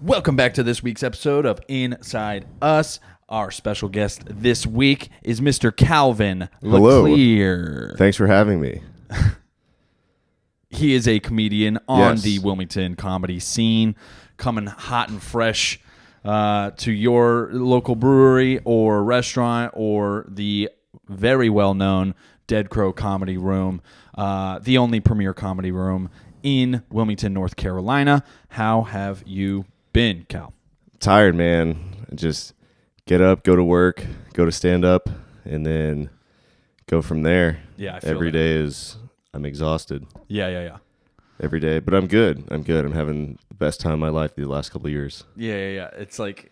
Welcome back to this week's episode of Inside Us. Our special guest this week is Mr. Calvin Hello. LeClear. Thanks for having me. He is a comedian on Yes. the Wilmington comedy scene, coming hot and fresh to your local brewery or restaurant or the very well-known Dead Crow Comedy Room, the only premier comedy room in Wilmington, North Carolina. How have you been, Cal? Tired, man. Just get up, go to work, go to stand up, and then go from there. Yeah, I feel Every that. day is, I'm exhausted. Yeah. Every day. But I'm good. I'm having the best time of my life the last couple of years. Yeah. It's like,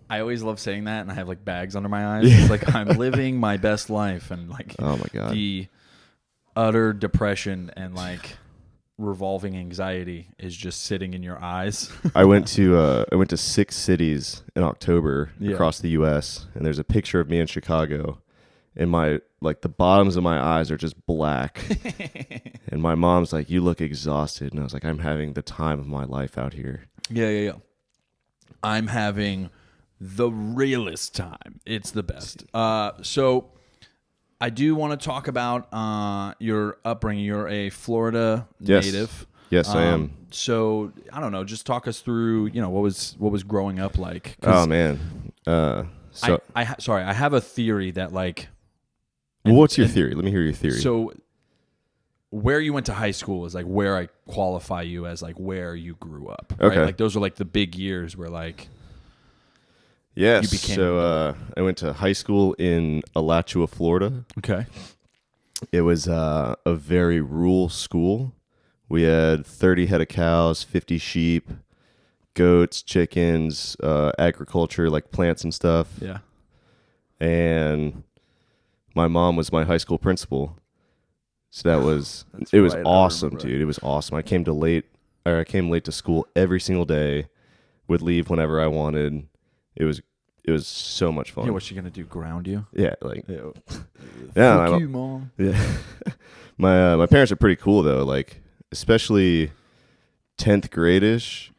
I always love saying that, and I have like bags under my eyes. It's like I'm living my best life, and like, Oh my God. the utter depression and like revolving anxiety is just sitting in your eyes. I went to 6 cities in October Yeah. across the US, and there's a picture of me in Chicago, and my the bottoms of my eyes are just black. And my mom's like, "You look exhausted." And I was like, "I'm having the time of my life out here." Yeah. I'm having the realest time. It's the best. So I do want to talk about your upbringing. You're a Florida Yes. native. Yes, I am. So I don't know. Just talk us through. What was growing up like? 'Cause Oh man. Sorry. I have a theory that like. Well, what's your theory? Let me hear your theory. So where you went to high school is like where I qualify you as like where you grew up. Right? Okay. Like those are like the big years where like. yes. you became So I went to high school in Alachua, Florida. Okay. It was a very rural school. We had 30 head of cows, 50 sheep, goats, chickens, agriculture, like plants and stuff. Yeah. And my mom was my high school principal. So that was That's it was right, I awesome, remember. dude. It was awesome. I came late to school every single day, would leave whenever I wanted. It was so much fun. Yeah, what's she gonna do? Ground you? Yeah, like Yeah. Yeah, Fuck my- you, mom. yeah. My parents are pretty cool though. Like especially 10th grade-ish,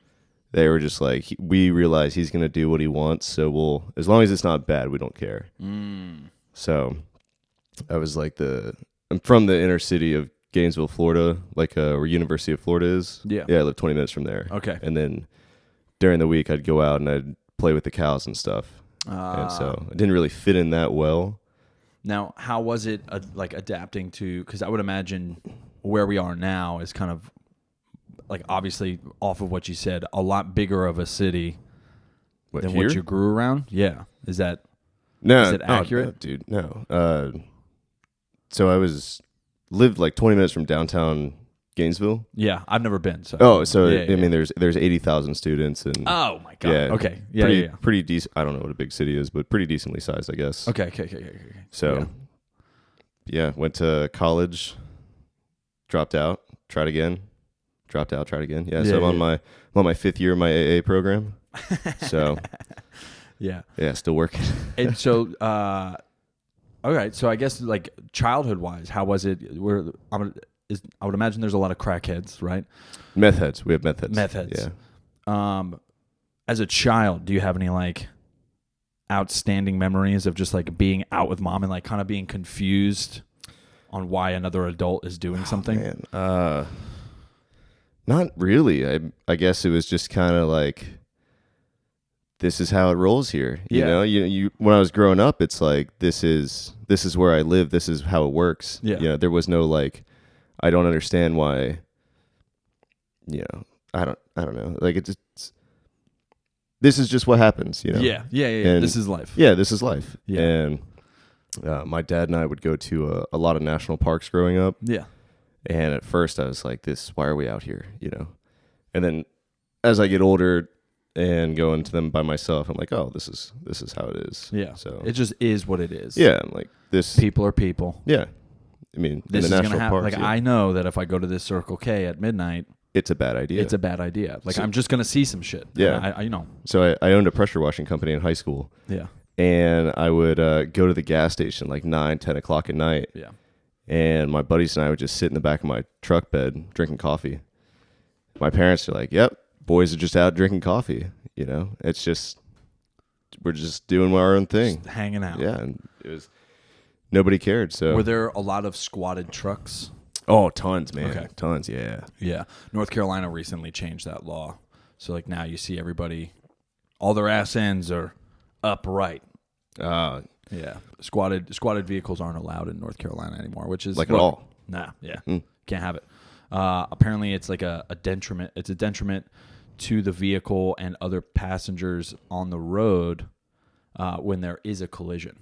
they were just like, we realize he's gonna do what he wants, so as long as it's not bad, we don't care. So I was like I'm from the inner city of Gainesville, Florida, like where University of Florida is. Yeah. Yeah, I live 20 minutes from there. Okay. And then during the week, I'd go out and I'd play with the cows and stuff. And so I didn't really fit in that well. Now, how was it like adapting to? Because I would imagine where we are now is kind of like obviously off of what you said, a lot bigger of a city than here? what you grew around. Yeah, is that No, is it accurate? no, dude, no. So I lived like 20 minutes from downtown Gainesville. Yeah, I've never been. So I yeah. mean, there's 80,000 students and Oh my god. yeah, Okay. Yeah. pretty decent. I don't know what a big city is, but pretty decently sized, I guess. Okay. So, yeah, went to college, dropped out, tried again, dropped out, tried again. Yeah, so I'm on my 5th year of my AA program. So, Yeah. yeah, still working. And so, all right. So I guess like childhood wise, how was it? I would imagine there's a lot of crackheads, right? Meth heads. We have meth heads. Meth heads. Yeah. As a child, do you have any like outstanding memories of just like being out with mom and like kind of being confused on why another adult is doing something? Man, not really. I guess it was just kind of like, this is how it rolls here. You know, you when I was growing up, it's like this is where I live. This is how it works. Yeah. You know, there was no like, I don't understand why. You know, I don't know. Like this is just what happens. You know. Yeah. And This is life. Yeah, this is life. Yeah. And my dad and I would go to a lot of national parks growing up. Yeah. And at first I was like, why are we out here? You know? And then as I get older and go into them by myself, I'm like, oh, this is how it is. Yeah. So it just is what it is. yeah, I'm like this. People are people. Yeah. I mean, This in is the gonna national happen. parks, Like yeah, I know that if I go to this Circle K at midnight, it's a bad idea. it's a bad idea. Like So- I'm just gonna see some shit. Yeah. And I know. So I owned a pressure washing company in high school, Yeah. and I would go to the gas station like 9, 10 o'clock at night. Yeah. And my buddies and I would just sit in the back of my truck bed drinking coffee. My parents are like, yep, boys are just out drinking coffee. You know, it's just we're just doing our own thing, Just hanging out. Yeah, and it was nobody cared. So Were there a lot of squatted trucks? oh, tons, man, Okay. tons. Yeah, Yeah. North Carolina recently changed that law. So like now you see everybody, all their ass ends are upright. Yeah. Squatted vehicles aren't allowed in North Carolina anymore, which is like at all. Nah, yeah. Can't have it. Apparently it's like a detriment. It's a detriment to the vehicle and other passengers on the road when there is a collision.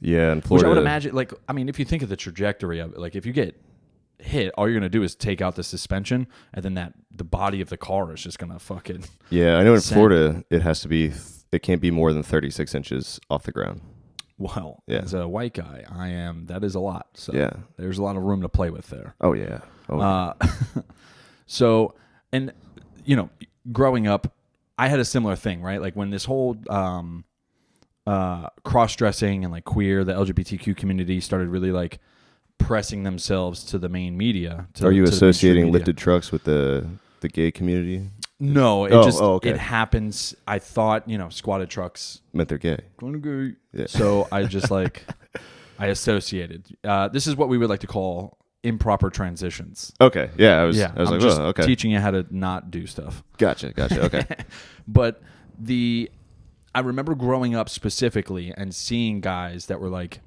Yeah, in Which Florida, I would imagine, like, I mean, if you think of the trajectory of it, like if you get hit, all you're going to do is take out the suspension and then the body of the car is just going to fucking... Yeah, I know in send. Florida it can't be more than 36 inches off the ground. Well, Yeah. as a white guy, that is a lot. So Yeah. there's a lot of room to play with there. Oh yeah. So, and, you know, growing up, I had a similar thing, right? Like when this whole cross-dressing and like queer, the LGBTQ community started really like pressing themselves to the main media. Are you to the associating mainstream media. lifted trucks with the gay community? No, okay. it happens. I thought, you know, squatted trucks. Meant they're gay. Yeah. So I just like, I associated. This is what we would like to call improper transitions. Okay. Yeah. I was I'm like, just oh, okay. teaching you how to not do stuff. Gotcha. Okay. But I remember growing up specifically and seeing guys that were like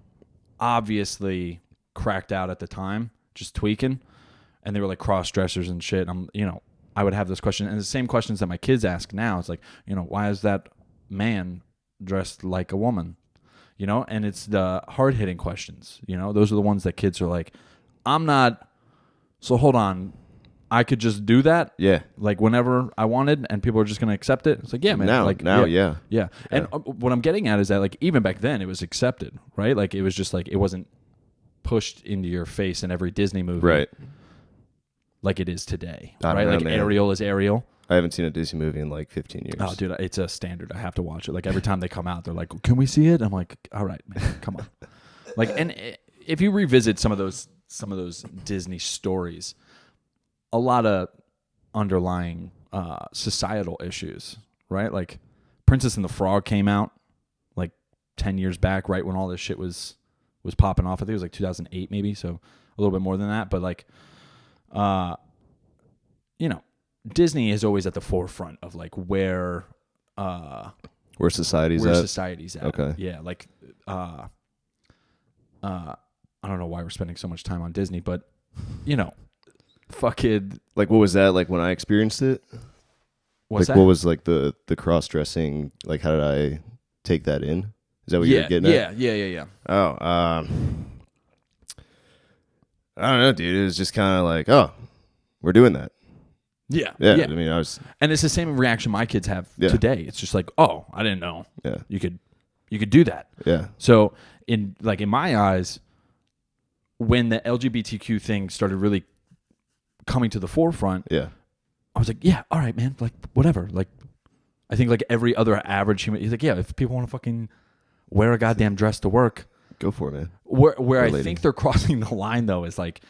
obviously cracked out at the time, just tweaking, and they were like cross dressers and shit. I would have this question, and the same questions that my kids ask now. It's like, you know, why is that man dressed like a woman? You know, and it's the hard hitting questions. You know, those are the ones that kids are like, I'm not. So hold on. I could just do that, Yeah. like whenever I wanted, and people are just going to accept it. It's like, yeah, man. Yeah. And what I'm getting at is that, like, even back then, it was accepted, right? Like, it was just like it wasn't pushed into your face in every Disney movie, Right. like it is today, I don't right? know, Like man. Ariel is Ariel. I haven't seen a Disney movie in like 15 years. Oh, dude, it's a standard. I have to watch it. Like every time they come out, they're like, "Can we see it?" I'm like, "All right, man, come on." Like, and if you revisit some of those Disney stories, a lot of underlying societal issues, right? Like Princess and the Frog came out like 10 years back, right when all this shit was popping off. I think it was like 2008 maybe, so a little bit more than that. But like, you know, Disney is always at the forefront of like where society's at. Society's at. Okay. Yeah, like I don't know why we're spending so much time on Disney, but you know, fucking Like, what was that like when I experienced it? what's Like, that? what was like the cross dressing? Like, how did I take that in? Is that what you're getting at? Yeah. Oh, I don't know, dude. It was just kind of like, oh, we're doing that. Yeah. Yeah. I mean, I was. And it's the same reaction my kids have Yeah. today. It's just like, oh, I didn't know Yeah. you could do that. Yeah. So in my eyes, when the LGBTQ thing started really coming to the forefront, Yeah. I was like, yeah, all right, man, like whatever. Like, I think like every other average human, he's like, yeah, if people want to fucking wear a goddamn dress to work, Go for it, man. where I lady. think they're crossing the line though is like,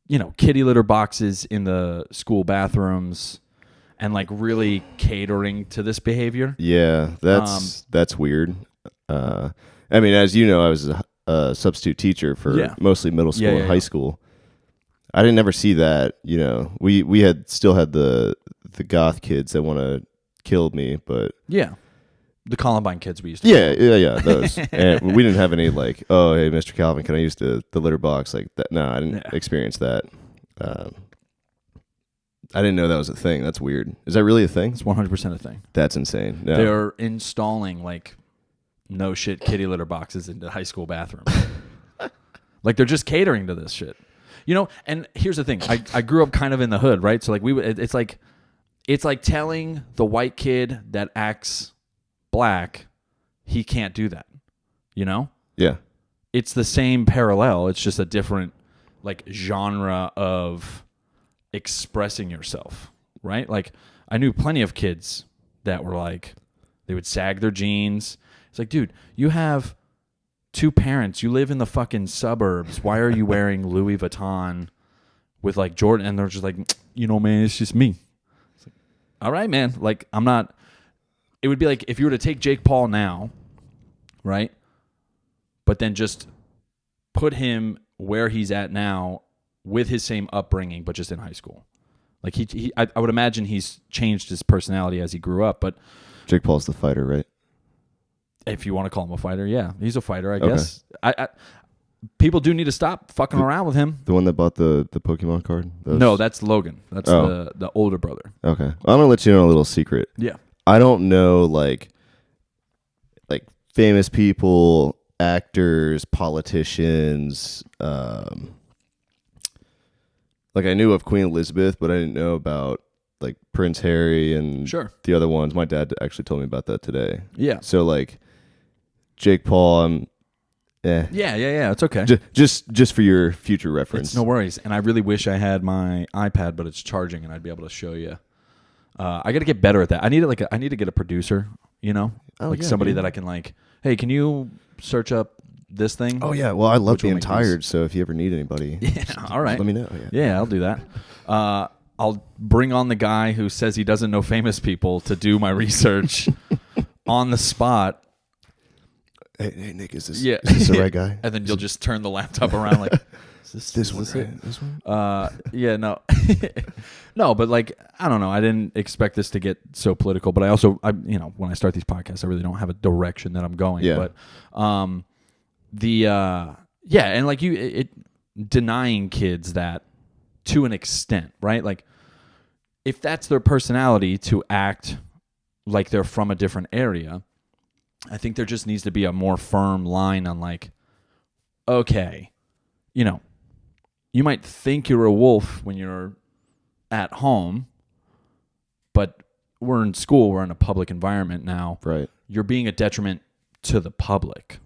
you know, kitty litter boxes in the school bathrooms and like really catering to this behavior. Yeah, that's weird. I mean, as you know, I was a substitute teacher for mostly middle school and high school. I didn't ever see that. You know, we had still had the goth kids that want to kill me, but Yeah. The Columbine kids we used to yeah, those. And we didn't have any like, oh, hey, Mr. Calvin, can I use the litter box like that? No, I didn't experience that. I didn't know that was a thing. That's weird. Is that really a thing? It's 100% a thing. That's insane. No. They're installing like no shit kitty litter boxes into high school bathrooms. Like they're just catering to this shit. You know, and here's the thing. I grew up kind of in the hood, right? So like it's like telling the white kid that acts black he can't do that. You know? Yeah. It's the same parallel. It's just a different like genre of expressing yourself, right? Like I knew plenty of kids that were like, they would sag their jeans. It's like, dude, you have two parents. You live in the fucking suburbs. Why are you wearing Louis Vuitton with like Jordan? And they're just like, you know, man, it's just me. It's like, all right, man. Like, I'm not. It would be like if you were to take Jake Paul now, right? But then just put him where he's at now with his same upbringing, but just in high school. Like I would imagine he's changed his personality as he grew up. But Jake Paul's the fighter, right? If you want to call him a fighter, yeah, he's a fighter, I guess. People do need to stop fucking around with him. The one that bought the Pokemon card? No, that's Logan. That's the older brother. Okay. I'm going to let you know a little secret. Yeah. I don't know, like famous people, actors, politicians. Like, I knew of Queen Elizabeth, but I didn't know about, like, Prince Harry and the other ones. My dad actually told me about that today. Yeah. So, like, Jake Paul, Yeah. It's okay. Just for your future reference. It's no worries. And I really wish I had my iPad, but it's charging, and I'd be able to show you. I got to get better at that. I need to get a producer. Somebody that I can like. Hey, can you search up this thing? Oh yeah. Well, I love being tired. So if you ever need anybody, all right, let me know. Yeah, I'll do that. I'll bring on the guy who says he doesn't know famous people to do my research on the spot. Hey, Nick, is this the right guy? And then you'll just turn the laptop around like, is this one? This one? Yeah, no. No, but like, I don't know. I didn't expect this to get so political, but I when I start these podcasts, I really don't have a direction that I'm going. Yeah. But, and like denying kids that to an extent, right? Like, if that's their personality to act like they're from a different area, I think there just needs to be a more firm line on like, okay, you might think you're a wolf when you're at home, but we're in school, we're in a public environment now. Right. You're being a detriment to the public,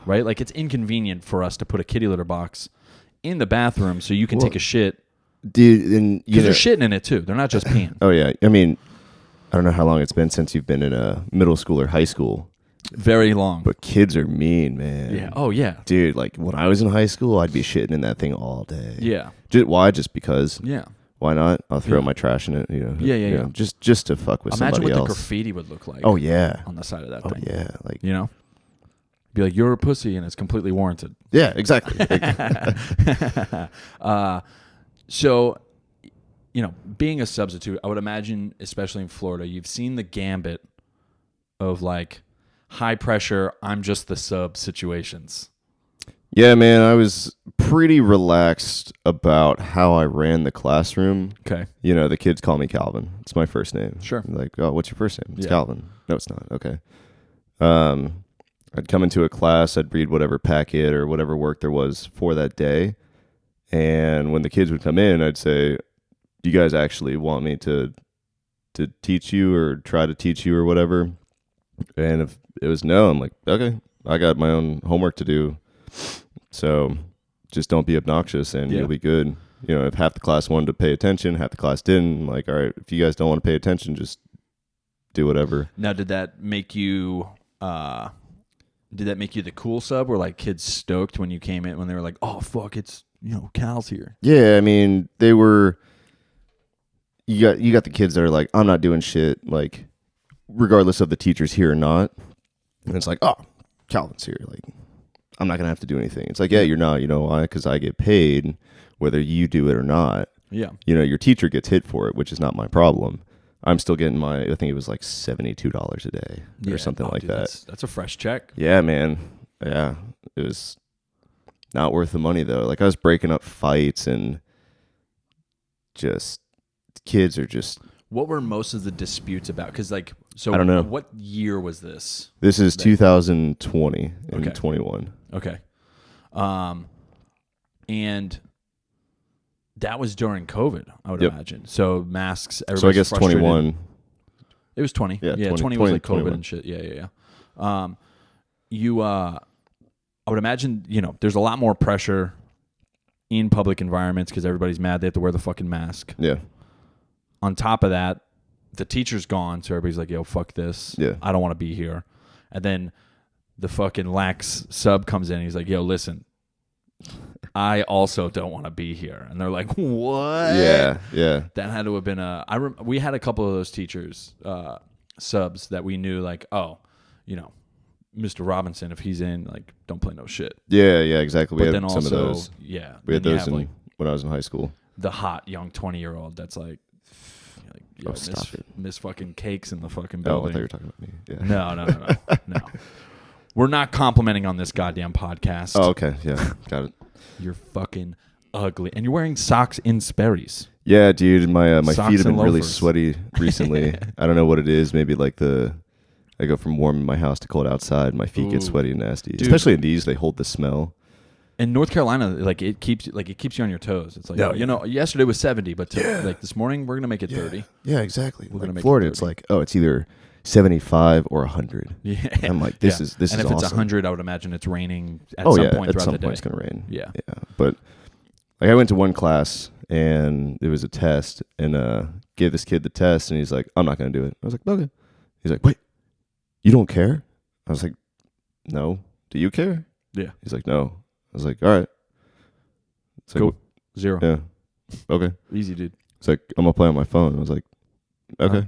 right? Like, it's inconvenient for us to put a kitty litter box in the bathroom so you can take a shit. Dude, and because they're shitting in it too. They're not just peeing. Oh yeah. I mean, I don't know how long it's been since you've been in a middle school or high school. Very long. But kids are mean, man. Yeah. Oh yeah. Dude, like when I was in high school, I'd be shitting in that thing all day. Yeah. Why? Just because. Yeah. Why not? I'll throw my trash in it. Yeah. Just to fuck with Imagine somebody else. Imagine what the graffiti would look like. Oh yeah. On the side of that thing. Oh yeah. Like be like, you're a pussy, and it's completely warranted. Yeah. Exactly. So, being a substitute, I would imagine, especially in Florida, you've seen the gambit of like high pressure, I'm just the sub situations. Yeah, man, I was pretty relaxed about how I ran the classroom. Okay. The kids call me Calvin. It's my first name. Sure. Like, oh, what's your first name? It's Calvin. No, it's not. Okay. I'd come into a class, I'd read whatever packet or whatever work there was for that day. And when the kids would come in, I'd say, do you guys actually want me to teach you or try to teach you or whatever? And if it was no, I'm like, okay, I got my own homework to do. So just don't be obnoxious and you'll be good. If half the class wanted to pay attention, half the class didn't, I'm like, all right, if you guys don't want to pay attention, just do whatever. Now, did that make you the cool sub? Were like kids stoked when you came in, when they were like, oh fuck, it's Cal's here? Yeah, I mean, they were. You got the kids that are like, I'm not doing shit, like regardless of the teacher's here or not. And it's like, oh, Calvin's here, like I'm not gonna have to do anything. It's like, yeah, you're not. You know why? Because I get paid whether you do it or not. Yeah. Your teacher gets hit for it, which is not my problem. I'm still getting I think it was like $72 a day or something like that. That's a fresh check. Yeah, man. Yeah. It was not worth the money though. Like I was breaking up fights and just kids are just. What were most of the disputes about? Because I don't know. What year was this? This is 2020 and 21. Okay. And that was during COVID, I would imagine. So masks. So I guess 21. It was 20. Yeah, 20 was like COVID 21. and shit. Yeah. I would imagine, there's a lot more pressure in public environments because everybody's mad they have to wear the fucking mask. Yeah. On top of that, the teacher's gone, so everybody's like, yo, fuck this. Yeah. I don't want to be here. And then the fucking lax sub comes in and he's like, yo, listen, I also don't want to be here. And they're like, what? Yeah. That had to have been we had a couple of those teachers, subs that we knew like, oh, Mr. Robinson, if he's in, like, don't play no shit. Yeah, exactly. But we then had also, some of those. yeah. We had then you those have, like, when I was in high school. the hot young 20-year-old that's like yo, stop it. miss fucking cakes in the fucking Oh, I building. thought you were talking about me. Yeah. No. We're not complimenting on this goddamn podcast. Oh, okay. Yeah, got it. You're fucking ugly. And you're wearing socks in Sperry's. Yeah, dude, my Socks feet have been and really loafers. sweaty recently. I don't know what it is. Maybe like I go from warm in my house to cold outside. My feet get sweaty and nasty. Dude. Especially in these, they hold the smell. In North Carolina, like it keeps you on your toes. It's like, yesterday was 70, but like this morning we're gonna make it 30. Yeah, exactly. We're gonna make Florida, it it's like, it's either 75 or 100. Yeah, I'm like, this is and awesome. if it's 100, I would imagine it's raining at some point at throughout some the day. point it's gonna rain. Yeah. But like I went to one class and it was a test and gave this kid the test and he's like, I'm not gonna do it. I was like, okay. He's like, wait, you don't care? I was like, no. Do you care? Yeah. He's like, no. I was like, all right. It's like, Cool. 0. Yeah. Okay. Easy, dude. It's like, I'm gonna play on my phone. I was like, okay.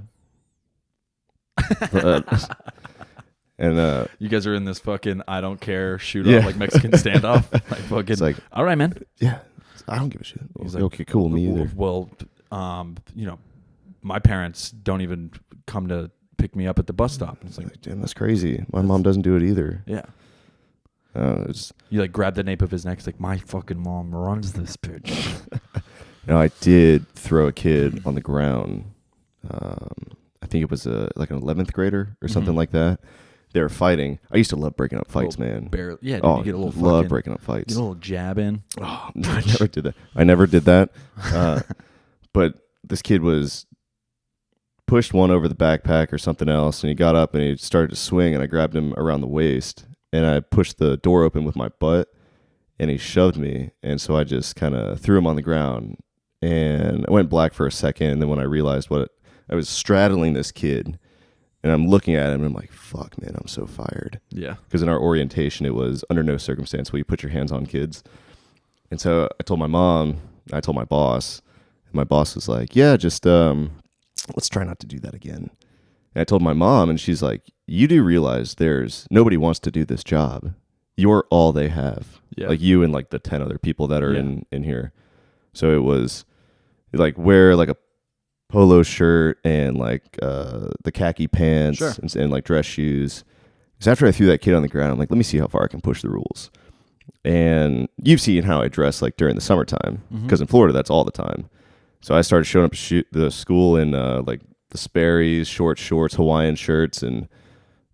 And you guys are in this fucking I don't care shoot Yeah. off like Mexican standoff. Like fucking. it's like, all right, man. yeah, I don't give a shit. He's Like, like, okay, cool, me either. Well, my parents don't even come to pick me up at the bus stop. And it's like, Damn, that's crazy. My mom doesn't do it either. yeah. It's, You like grab the nape of his neck. It's like, my fucking mom runs this bitch. I did throw a kid on the ground. I think it was like an 11th grader or something like that. They were fighting. I used to love breaking up fights, man. Barely. Yeah, dude, Oh, you get a little love fucking, breaking up fights. get a little jab in. Oh, I never did that. I never did that. But this kid was pushed one over the backpack or something else, and he got up and he started to swing, and I grabbed him around the waist, and I pushed the door open with my butt, and he shoved me, and so I just kind of threw him on the ground, and I went black for a second, and then when I realized I was straddling this kid, and I'm looking at him, and I'm like, fuck, man, I'm so fired. Yeah. Because in our orientation, it was under no circumstance will you put your hands on kids. And so I told my mom, I told my boss, and my boss was like, yeah, just let's try not to do that again. And I told my mom, and she's like, you do realize nobody wants to do this job. You're all they have. Yeah. Like you and like the 10 other people that are in here. So it was like wear like a polo shirt and like the khaki pants Sure. and like dress shoes. Because after I threw that kid on the ground, I'm like, let me see how far I can push the rules. And you've seen how I dress like during the summertime, because in Florida that's all the time. So I started showing up to the school in like the Sperry's, short shorts, Hawaiian shirts, and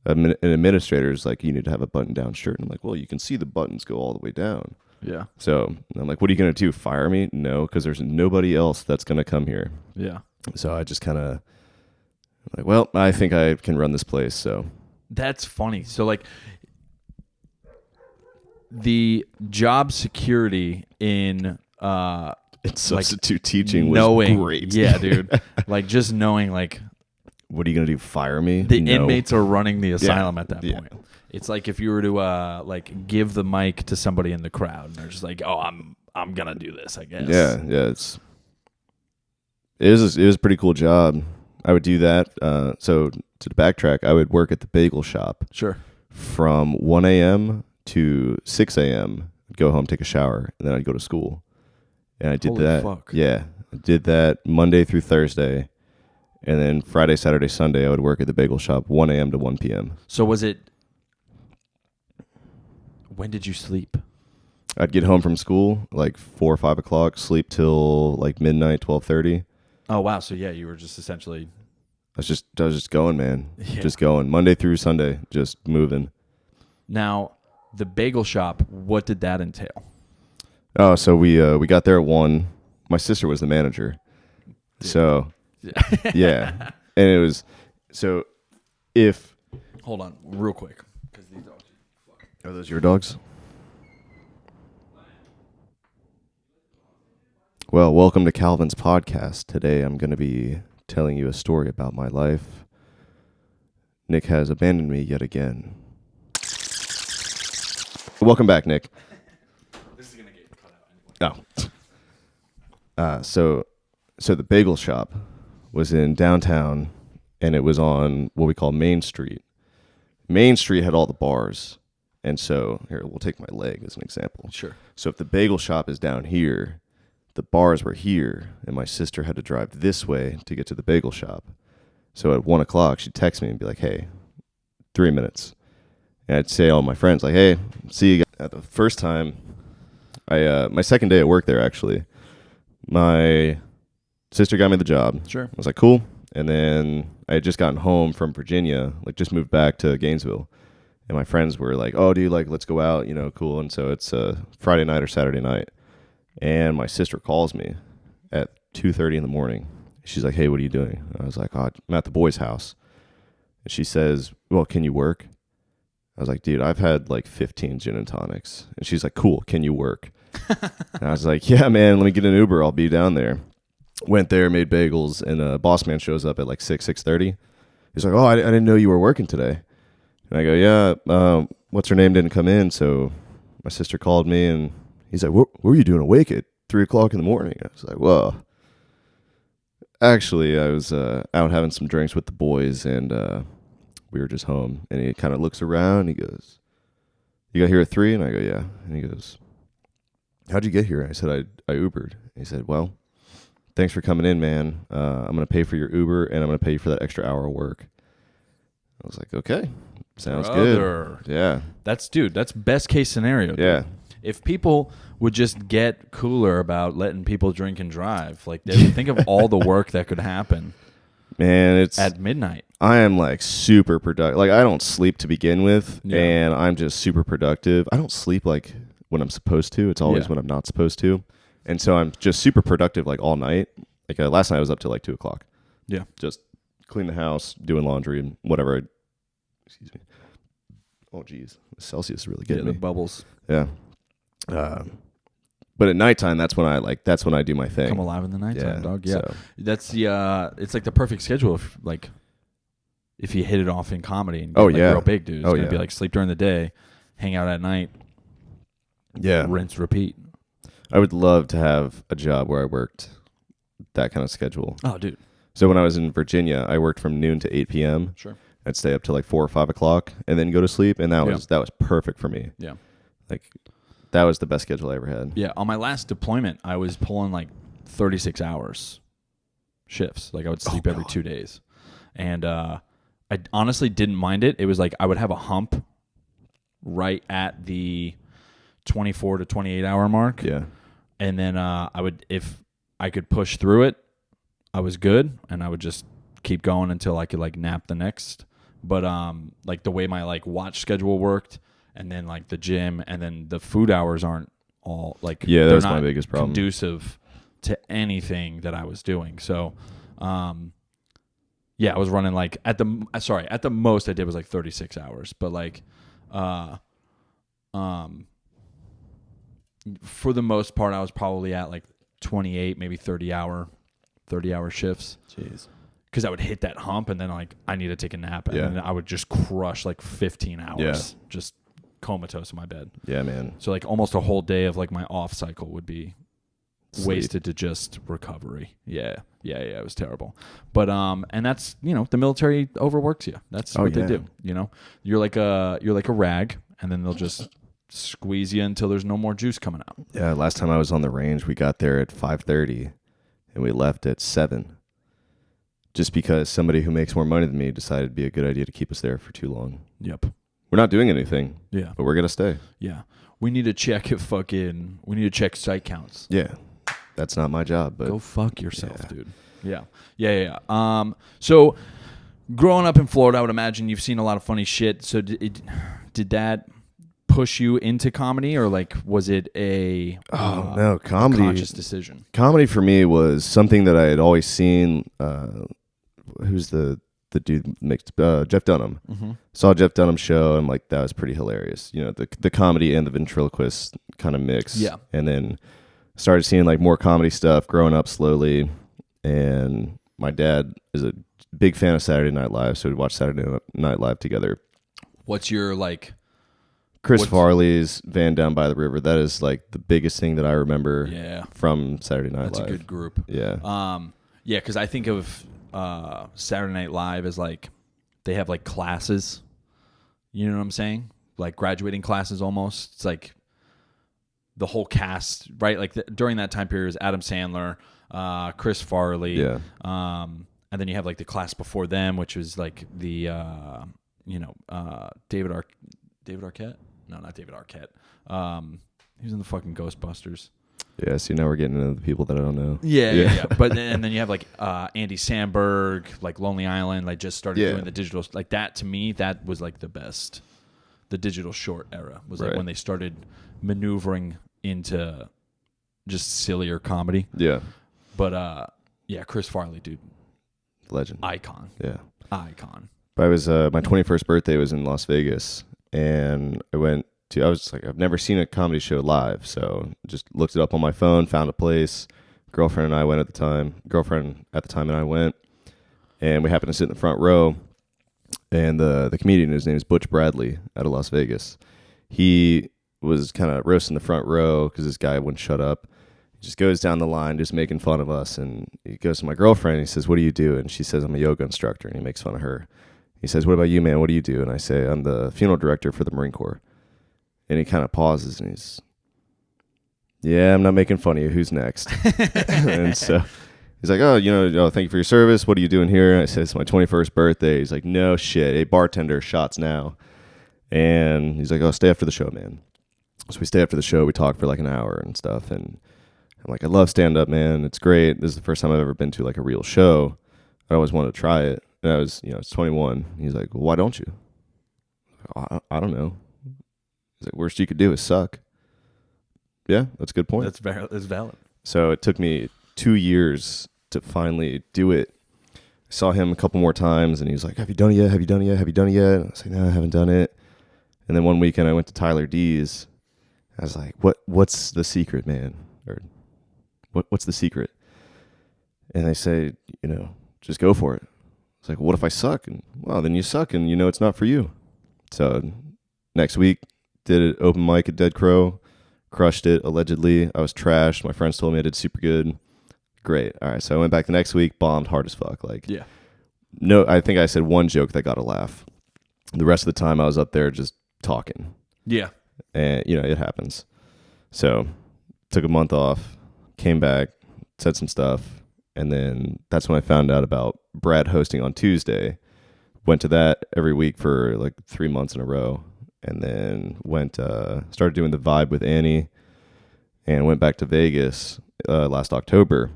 an administrator's like, you need to have a button-down shirt. And I'm like, well, you can see the buttons go all the way down. Yeah. So I'm like, what are you going to do? Fire me? No, because there's nobody else that's going to come here. Yeah. So I just kind of like, well, I think I can run this place. So That's funny. So like the job security in substitute teaching was knowing, great. Yeah, dude. Like just knowing like what are you going to do? Fire me? the No. inmates are running the asylum at that Yeah. point. It's like if you were to like give the mic to somebody in the crowd and they're just like, "Oh, I'm going to do this, I guess." Yeah, it was a pretty cool job. I would do that. So to backtrack, I would work at the bagel shop Sure. from 1 a.m. to 6 a.m. I'd go home, take a shower, and then I'd go to school. And I did Holy that. fuck. Yeah, I did that Monday through Thursday. And then Friday, Saturday, Sunday, I would work at the bagel shop 1 a.m. to 1 p.m. So when did you sleep? I'd get home from school like 4 or 5 o'clock, sleep till like midnight, 12:30. Oh, wow. So yeah, you were just essentially I was just going, man. Yeah. Just going Monday through Sunday, just moving. Now, the bagel shop, what did that entail? Oh, so we got there at 1. My sister was the manager. Yeah. So yeah. And it was so if Hold on, real quick, because these dogs. are those your dogs? Well, welcome to Calvin's podcast. Today I'm going to be telling you a story about my life. Nick has abandoned me yet again. Welcome back, Nick. This is gonna get cut out Oh. So the bagel shop was in downtown, and it was on what we call Main Street. Main Street had all the bars. And so, here, we'll take my leg as an example. Sure. So if the bagel shop is down here, the bars were here, and my sister had to drive this way to get to the bagel shop. So at 1 o'clock, she'd text me and be like, hey, 3 minutes. And I'd say to all my friends, like, hey, see you guys. At the first time, my second day at work there, actually, my sister got me the job. Sure. I was like, cool. And then I had just gotten home from Virginia, like just moved back to Gainesville. And my friends were like, oh, dude, like, let's go out, cool. And so it's Friday night or Saturday night. And my sister calls me at 2:30 in the morning. She's like, hey, what are you doing? And I was like, oh, I'm at the boys' house. And she says, well, can you work? I was like, dude, I've had like 15 gin and tonics. And she's like, cool, can you work? And I was like, yeah, man, let me get an Uber. I'll be down there. Went there, made bagels, and boss man shows up at like 6:30. He's like, oh, I didn't know you were working today. And I go, yeah, what's her name didn't come in, so my sister called me, and he's like, what were you doing awake at 3 o'clock in the morning? I was like, well, actually, I was out having some drinks with the boys, and we were just home. And he kind of looks around, he goes, you got here at 3? And I go, yeah. And he goes, how'd you get here? And I said, I Ubered. And he said, well, thanks for coming in, man. I'm going to pay for your Uber, and I'm going to pay you for that extra hour of work. I was like, okay. Sounds good. Yeah. That's best case scenario. Dude. Yeah. If people would just get cooler about letting people drink and drive, like they would think of all the work that could happen. Man, it's at midnight. I am like super productive. Like I don't sleep to begin with, and I'm just super productive. I don't sleep like when I'm supposed to. It's always when I'm not supposed to. And so I'm just super productive like all night. Like last night I was up till like 2 o'clock. Yeah. Just clean the house, doing laundry and whatever. Excuse me. Oh, geez. The Celsius is really getting me. The bubbles. Yeah. But at nighttime, that's when I do my thing. Come alive in the nighttime, dog. Yeah. So. That's it's like the perfect schedule if you hit it off in comedy and get real big, dude. It's gonna be like sleep during the day, hang out at night. Yeah. Rinse, repeat. I would love to have a job where I worked that kind of schedule. Oh, dude. So when I was in Virginia, I worked from noon to 8 p.m. Sure. I'd stay up till like 4 or 5 o'clock and then go to sleep, and that was perfect for me. Yeah. Like that was the best schedule I ever had. Yeah. On my last deployment, I was pulling like 36 hours shifts. Like I would sleep every 2 days. And I honestly didn't mind it. It was like I would have a hump right at the 24 to 28 hour mark. Yeah. And then I would, if I could push through it, I was good, and I would just keep going until I could like nap the next. But like the way my like watch schedule worked, and then like the gym, and then the food hours aren't all like that was my biggest problem. Conducive to anything that I was doing. So I was running like at the most I did was like 36 hours, but like for the most part I was probably at like 28, maybe 30 hour shifts. Jeez. Because I would hit that hump, and then like I need to take a nap, and then I would just crush like 15 hours, just comatose in my bed. Yeah, man. So like almost a whole day of like my off cycle would be wasted to just recovery. Yeah, it was terrible. But and that's the military overworks you. That's what they do. You're like a rag, and then they'll just squeeze you until there's no more juice coming out. Yeah, last time I was on the range, we got there at 5:30, and we left at 7. Just because somebody who makes more money than me decided it'd be a good idea to keep us there for too long. Yep. We're not doing anything. Yeah. But we're going to stay. Yeah. We need to check site counts. Yeah. That's not my job, but go fuck yourself, dude. Yeah. So growing up in Florida, I would imagine you've seen a lot of funny shit. So did that push you into comedy, or like was it a comedy conscious decision? Comedy for me was something that I had always seen. Who's the dude mixed Jeff Dunham? Mm-hmm. Saw Jeff Dunham's show, and like that was pretty hilarious. The comedy and the ventriloquist kind of mix. Yeah, and then started seeing like more comedy stuff growing up slowly. And my dad is a big fan of Saturday Night Live, so we'd watch Saturday Night Live together. What's your like Chris Farley's Van Down by the River. That is like the biggest thing that I remember from Saturday Night Live. That's a good group. Yeah. Yeah, because I think of Saturday Night Live as like they have like classes. You know what I'm saying? Like graduating classes almost. It's like the whole cast, right? Like during that time period was Adam Sandler, Chris Farley. Yeah. And then you have like the class before them, which was like the, David Arquette? No, not David Arquette. He was in the fucking Ghostbusters. Yeah, see, now we're getting into the people that I don't know. Yeah. But and then you have like Andy Samberg, like Lonely Island, like just started doing the digital. Like that, to me, that was like the best. The digital short era was like when they started maneuvering into just sillier comedy. Yeah. But Chris Farley, dude. Legend. Icon. Yeah. Icon. But I was my 21st birthday was in Las Vegas, and I was like, I've never seen a comedy show live, so just looked it up on my phone, found a place. Girlfriend at the time and I went, and we happened to sit in the front row, and the comedian, his name is Butch Bradley out of Las Vegas. He was kind of roasting the front row because this guy wouldn't shut up. He just goes down the line, just making fun of us, and he goes to my girlfriend, and he says, "What do you do?" And she says, "I'm a yoga instructor," and he makes fun of her. He says, "What about you, man? What do you do?" And I say, "I'm the funeral director for the Marine Corps." And he kind of pauses, and he's, "Yeah, I'm not making fun of you. Who's next?" And so he's like, "Oh, thank you for your service. What are you doing here?" And I said, "It's my 21st birthday." He's like, "No shit. Hey, bartender, shots now." And he's like, "Oh, stay after the show, man." So we stay after the show. We talk for like an hour and stuff. And I'm like, "I love stand-up, man. It's great. This is the first time I've ever been to like a real show. I always wanted to try it." And I was, it's 21. He's like, "Well, why don't you?" I don't know. He's like, "Worst you could do is suck." Yeah, that's a good point. That's valid. So it took me 2 years to finally do it. I saw him a couple more times, and he was like, "Have you done it yet? Have you done it yet? Have you done it yet?" And I was like, "No, I haven't done it." And then one weekend I went to Tyler D's. I was like, what's the secret, man? Or what's the secret? And they say, just go for it. It's like, what if I suck? And well, then you suck, and it's not for you. So next week, did an open mic at Dead Crow, crushed it, allegedly. I was trashed. My friends told me I did super good. Great. All right, so I went back the next week, bombed hard as fuck. No, I think I said one joke that got a laugh. The rest of the time, I was up there just talking. Yeah. And, it happens. So took a month off, came back, said some stuff, and then that's when I found out about Brad hosting on Tuesday. Went to that every week for like 3 months in a row, and then started doing the Vibe with Annie, and went back to Vegas last October.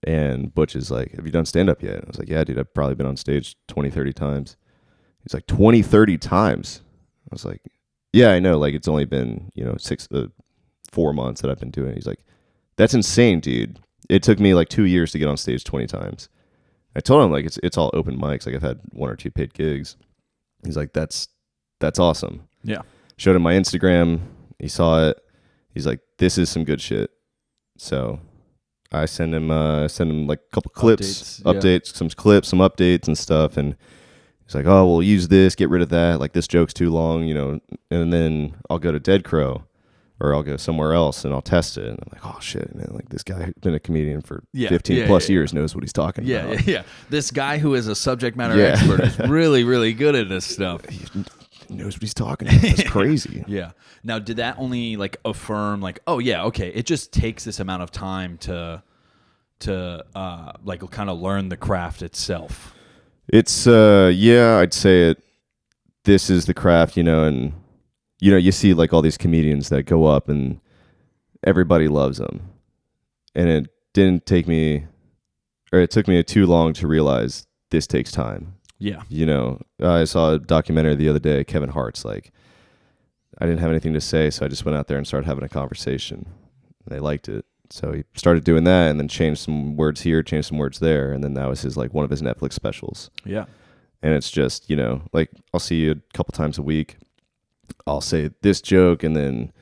And Butch is like, "Have you done stand-up yet?" I was like, "Yeah, dude, I've probably been on stage 20, 30 times. He's like, 20, 30 times? I was like, "Yeah, I know. Like, it's only been, 4 months that I've been doing it." He's like, "That's insane, dude. It took me like 2 years to get on stage 20 times. I told him, like, it's all open mics. Like, I've had 1 or 2 paid gigs. He's like, that's awesome. Yeah. Showed him my Instagram. He saw it. He's like, "This is some good shit." So I send him like a couple clips, updates, some clips, some updates and stuff. And he's like, "Oh, we'll use this, get rid of that. Like, this joke's too long, and then I'll go to Dead Crow, or I'll go somewhere else and I'll test it." And I'm like, "Oh shit, man. Like, this guy who's been a comedian for 15 plus years knows what he's talking about." Yeah. This guy who is a subject matter expert is really, really good at this stuff. He knows what he's talking about. It's crazy. Yeah. Now, did that only like affirm like, oh yeah, okay, it just takes this amount of time to like kind of learn the craft itself? It's I'd say it. This is the craft, and you see like all these comedians that go up and everybody loves them, and it took me too long to realize this takes time. Yeah. I saw a documentary the other day, Kevin Hart's like, I didn't have anything to say, so I just went out there and started having a conversation. They liked it. So he started doing that, and then changed some words here, changed some words there, and then that was one of his Netflix specials. Yeah. And it's just, like, I'll see you a couple times a week. I'll say this joke, and then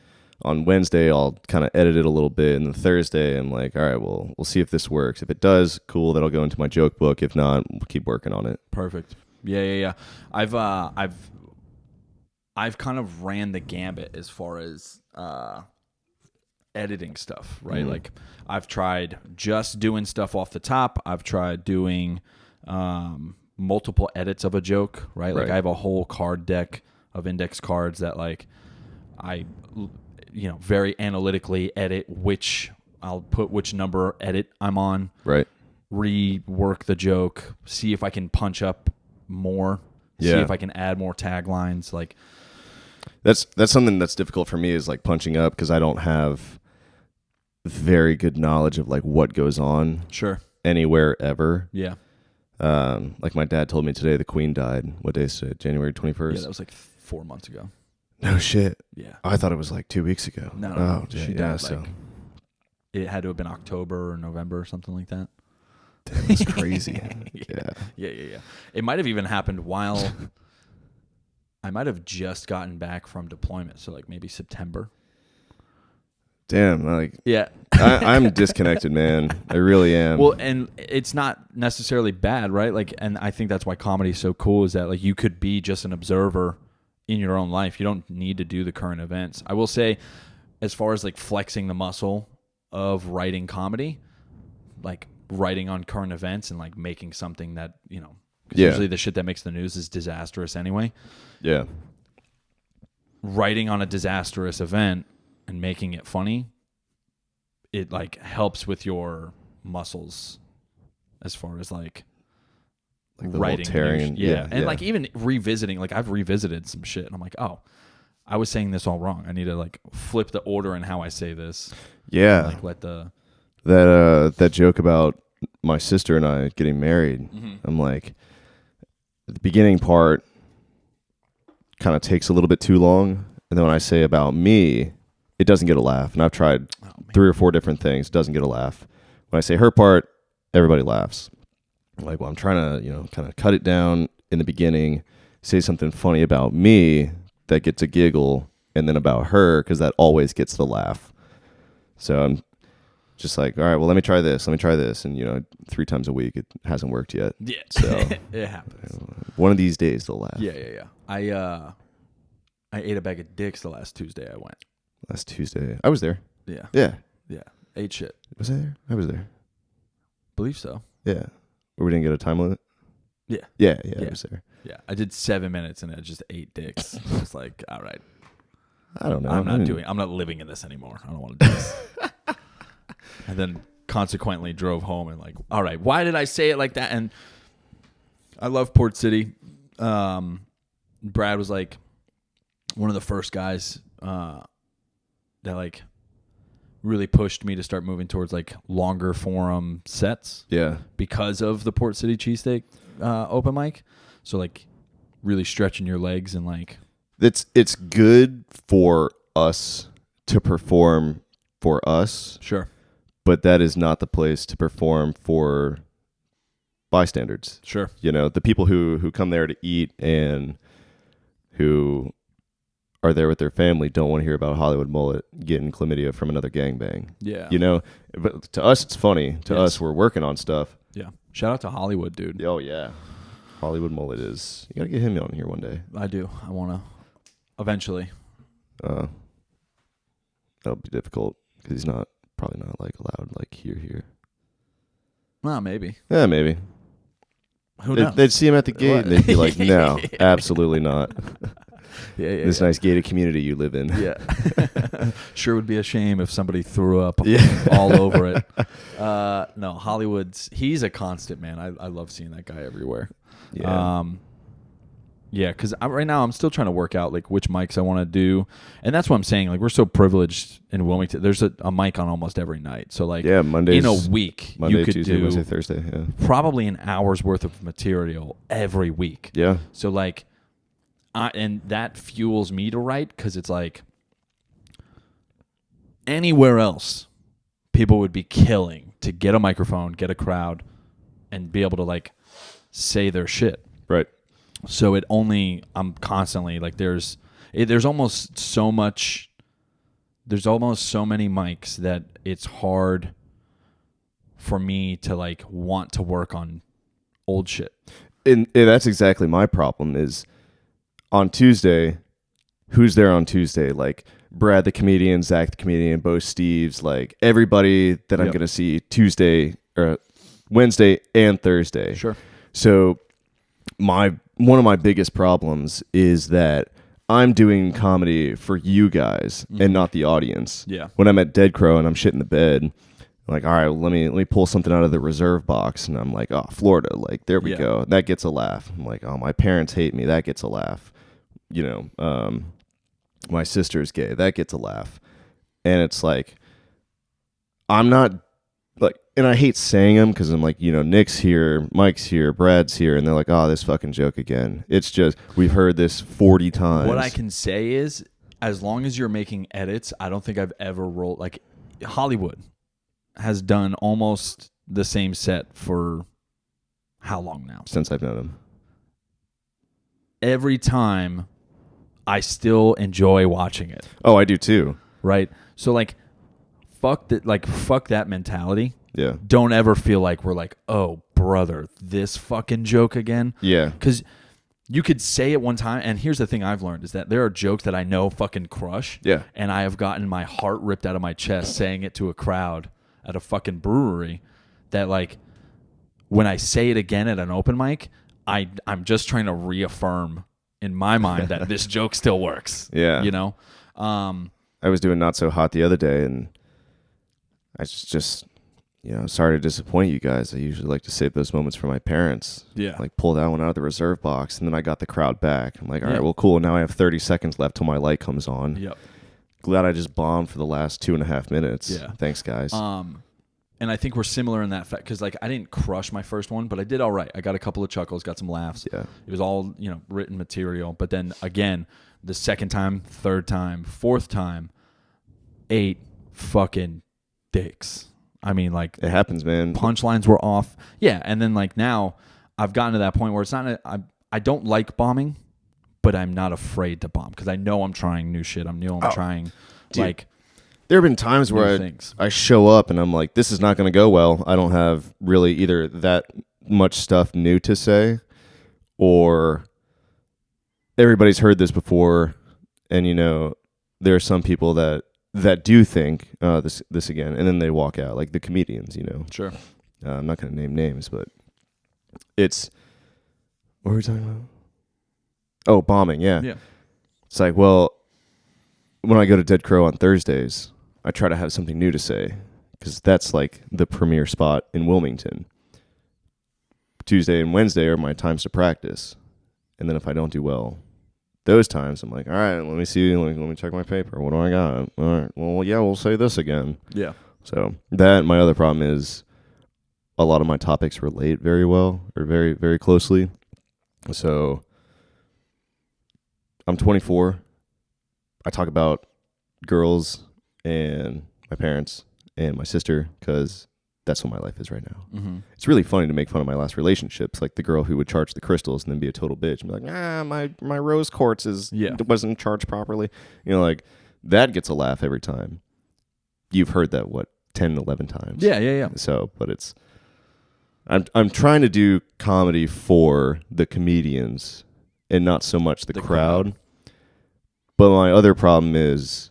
on Wednesday I'll kind of edit it a little bit, and then Thursday I'm like, all right, well, we'll see if this works. If it does, cool, that'll go into my joke book. If not, we'll keep working on it. Perfect. Yeah. I've I've kind of ran the gambit as far as editing stuff, right? Like I've tried just doing stuff off the top. I've tried doing multiple edits of a joke, right? Like I have a whole card deck of index cards that like I very analytically edit I'll put which number edit I'm on. Right. Rework the joke, see if I can punch up more, see if I can add more taglines. Like that's something that's difficult for me is like punching up because I don't have very good knowledge of like what goes on anywhere ever. Yeah. Like my dad told me today the Queen died. What day is it? January 21st? Yeah, that was like 4 months ago. No shit. Yeah. I thought it was like 2 weeks ago. No. Oh, she died so it had to have been October or November or something like that. Damn, that's crazy. Yeah. It might have even happened while I might have just gotten back from deployment, so like maybe September. Damn, like yeah. I'm disconnected, man. I really am. Well, and it's not necessarily bad, right? Like, and I think that's why comedy is so cool is that like you could be just an observer in your own life. You don't need to do the current events. I will say, as far as like flexing the muscle of writing comedy, like writing on current events and like making something that, because usually the shit that makes the news is disastrous anyway. Yeah. Writing on a disastrous event and making it funny, it like helps with your muscles as far as like the writing tearing. And like even revisiting, like I've revisited some shit and I'm like, oh, I was saying this all wrong. I need to like flip the order in how I say this. Yeah. Like let the that joke about my sister and I getting married. I'm like, the beginning part kind of takes a little bit too long, and then when I say about me, it doesn't get a laugh. And I've tried 3 or 4 different things, doesn't get a laugh. When I say her part, everybody laughs. I'm like, well, I'm trying to, kind of cut it down in the beginning, say something funny about me that gets a giggle, and then about her, because that always gets the laugh. So I'm just like, all right, well, let me try this. And, 3 times a week, it hasn't worked yet. Yeah. So it happens. One of these days they'll laugh. Yeah. I ate a bag of dicks the last Tuesday I went. Last Tuesday. I was there. Yeah. Yeah. Ate shit. Was I there? I was there. Believe so. Yeah. Or we didn't get a time limit? Yeah. Yeah. I was there. Yeah. I did 7 minutes and I just ate dicks. I was like, all right. I don't know. I'm not living in this anymore. I don't want to do this. And then consequently drove home and like, all right, why did I say it like that? And I love Port City. Brad was like one of the first guys that like really pushed me to start moving towards like longer form sets. Yeah. Because of the Port City cheesesteak open mic. So like really stretching your legs and like it's good for us to perform for us. Sure. But that is not the place to perform for bystanders. Sure. The people who come there to eat and who are there with their family don't want to hear about Hollywood Mullet getting chlamydia from another gangbang. Yeah. But to us, it's funny. To us, we're working on stuff. Yeah. Shout out to Hollywood, dude. Oh, yeah. Hollywood Mullet is... You got to get him on here one day. I do. I want to. Eventually. That'll be difficult because he's probably not like allowed like here. Well, maybe. Yeah, maybe. Who knows? They'd see him at the gate and they'd be like, no, absolutely not. This nice gated community you live in. Yeah. Sure would be a shame if somebody threw up all over it. No, Hollywood's... He's a constant, man. I love seeing that guy everywhere. Yeah. Yeah, because right now I'm still trying to work out like which mics I want to do, and that's what I'm saying. Like we're so privileged in Wilmington. There's a mic on almost every night. So like Mondays, in a week Monday, you could Tuesday, do Wednesday, Thursday. Yeah. Probably an hour's worth of material every week. Yeah. So like, and that fuels me to write because it's like anywhere else, people would be killing to get a microphone, get a crowd, and be able to like say their shit. Right. So I'm constantly like there's almost so many mics that it's hard for me to like want to work on old shit. And that's exactly my problem is on Tuesday, who's there on Tuesday? Like Brad the comedian, Zach the comedian, Bo Steves, like everybody that I'm Yep. going to see Tuesday or Wednesday and Thursday. Sure. So one of my biggest problems is that I'm doing comedy for you guys and not the audience. Yeah. When I'm at Dead Crow and I'm shit in the bed, I'm like, all right, well, let me pull something out of the reserve box, and I'm like, oh, Florida, like there we go, that gets a laugh. I'm like, oh, my parents hate me, that gets a laugh. You know, my sister's gay, that gets a laugh. And it's like, I'm not like, and I hate saying them because I'm like, you know, Nick's here, Mike's here, Brad's here, and they're like, oh, this fucking joke again. It's just, we've heard this 40 times. What I can say is, as long as you're making edits, I don't think I've ever rolled, like, Hollywood has done almost the same set for how long now? Since I've known him. Every time, I still enjoy watching it. Oh, I do too. Right? So, like, fuck that mentality. Yeah. Don't ever feel like we're like, oh, brother, this fucking joke again. Yeah. Because you could say it one time, and here's the thing I've learned is that there are jokes that I know fucking crush. Yeah. And I have gotten my heart ripped out of my chest saying it to a crowd at a fucking brewery that, like, when I say it again at an open mic, I'm just trying to reaffirm in my mind that this joke still works. Yeah. You know? I was doing Not So Hot the other day, and I just you know, sorry to disappoint you guys. I usually like to save those moments for my parents. Yeah. Like pull that one out of the reserve box, and then I got the crowd back. I'm like, all Yeah. right, well, cool. Now I have 30 seconds left till my light comes on. Yep. Glad I just bombed for the last 2.5 minutes. Yeah. Thanks, guys. And I think we're similar in that fact because, like, I didn't crush my first one, but I did all right. I got a couple of chuckles, got some laughs. Yeah. It was all, you know, written material. But then again, the second time, third time, fourth time, 8 fucking dicks. I mean, like, It happens, man. punchlines were off. Yeah, and then, like, now I've gotten to that point where it's not I don't like bombing, but I'm not afraid to bomb because I know I'm trying new shit. I'm trying, dude. like, There have been times where things. I show up and I'm like, this is not going to go well. I don't have really either that much stuff new to say, or everybody's heard this before, and, you know, there are some people that do think this again, and then they walk out, like the comedians, you know. Sure. I'm not going to name names, but it's, what were we talking about? Oh, bombing, yeah. Yeah. It's like, well, when I go to Dead Crow on Thursdays, I try to have something new to say because that's like the premier spot in Wilmington. Tuesday and Wednesday are my times to practice. And then if I don't do well, those times I'm like, all right, let me see, let me check my paper. What do I got? All right, well, yeah, we'll say this again. Yeah. So my other problem is a lot of my topics relate very well or very, very closely. So I'm 24. I talk about girls and my parents and my sister because that's what my life is right now. Mm-hmm. It's really funny to make fun of my last relationships, like the girl who would charge the crystals and then be a total bitch and be like, my rose quartz wasn't charged properly. You know, like that gets a laugh every time. You've heard that, 10, 11 times? Yeah. So, but it's, I'm trying to do comedy for the comedians and not so much the crowd. But my other problem is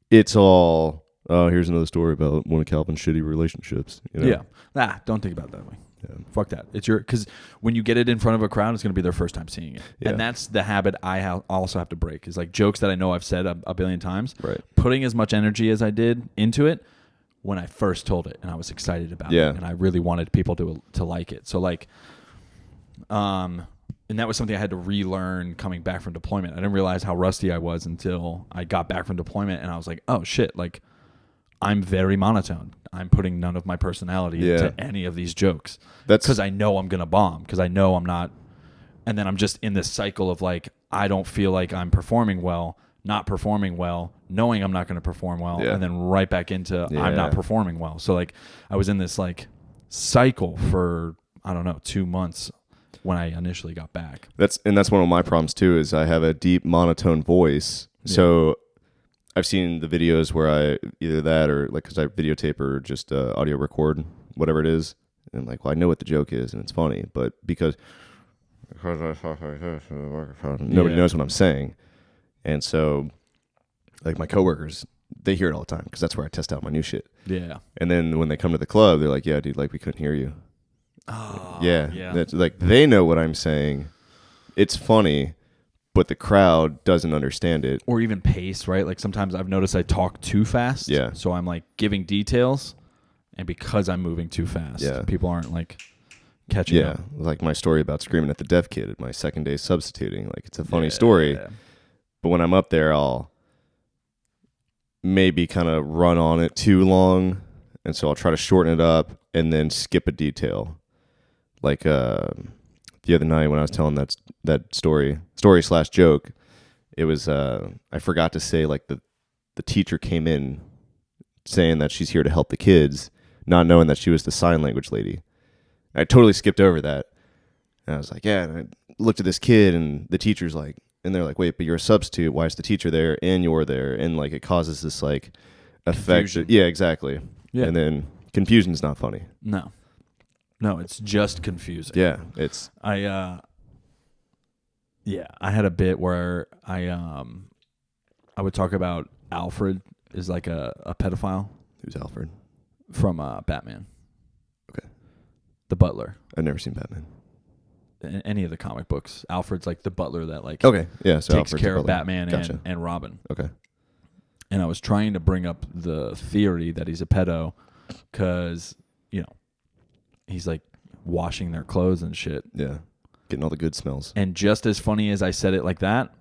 it's all, here's another story about one of Calvin's shitty relationships. You know? Yeah. Don't think about it that way. Yeah. Fuck that. It's because when you get it in front of a crowd, it's going to be their first time seeing it. Yeah. And that's the habit I also have to break is like jokes that I know I've said a billion times. Right. Putting as much energy as I did into it when I first told it and I was excited about it. And I really wanted people to like it. So like, and that was something I had to relearn coming back from deployment. I didn't realize how rusty I was until I got back from deployment and I was like, oh shit, like I'm very monotone. I'm putting none of my personality into any of these jokes. That's because I know I'm going to bomb because I know I'm not. And then I'm just in this cycle of like, I don't feel like I'm performing well, not performing well, knowing I'm not going to perform well. And then right back into I'm not performing well. So like I was in this like cycle for, I don't know, 2 months when I initially got back. That's one of my problems too, is I have a deep monotone voice. Yeah. So I've seen the videos where I either that or like, cause I videotape or just audio record, whatever it is. And I'm like, well, I know what the joke is and it's funny, but because nobody knows what I'm saying. And so, like, my coworkers, they hear it all the time because that's where I test out my new shit. Yeah. And then when they come to the club, they're like, yeah, dude, like, we couldn't hear you. Oh, Yeah. yeah. That's, like, they know what I'm saying. It's funny, but the crowd doesn't understand it. Or even pace, right? Like sometimes I've noticed I talk too fast. Yeah. So I'm like giving details, and because I'm moving too fast, people aren't like catching up. Like my story about screaming at the deaf kid at my second day substituting. Like, it's a funny story. Yeah. But when I'm up there, I'll maybe kind of run on it too long. And so I'll try to shorten it up and then skip a detail. Like the other night when I was telling that story/joke, it was I forgot to say, like, the teacher came in saying that she's here to help the kids, not knowing that she was the sign language lady. I totally skipped over that. And I was like, yeah. And I looked at this kid, and the teacher's like, and they're like, wait, but you're a substitute. Why is the teacher there and you're there? And like, it causes this like effect. Yeah, exactly. Yeah. And then confusion's not funny. No, it's just confusing. Yeah, it's. I had a bit where I would talk about Alfred is like a pedophile. Who's Alfred? From Batman. Okay. The butler. I've never seen Batman. In any of the comic books, Alfred's like the butler that like so takes Alfred's care of Batman and Robin. Okay. And I was trying to bring up the theory that he's a pedo because, he's like washing their clothes and shit. Yeah. Getting all the good smells. And just as funny as I said it like that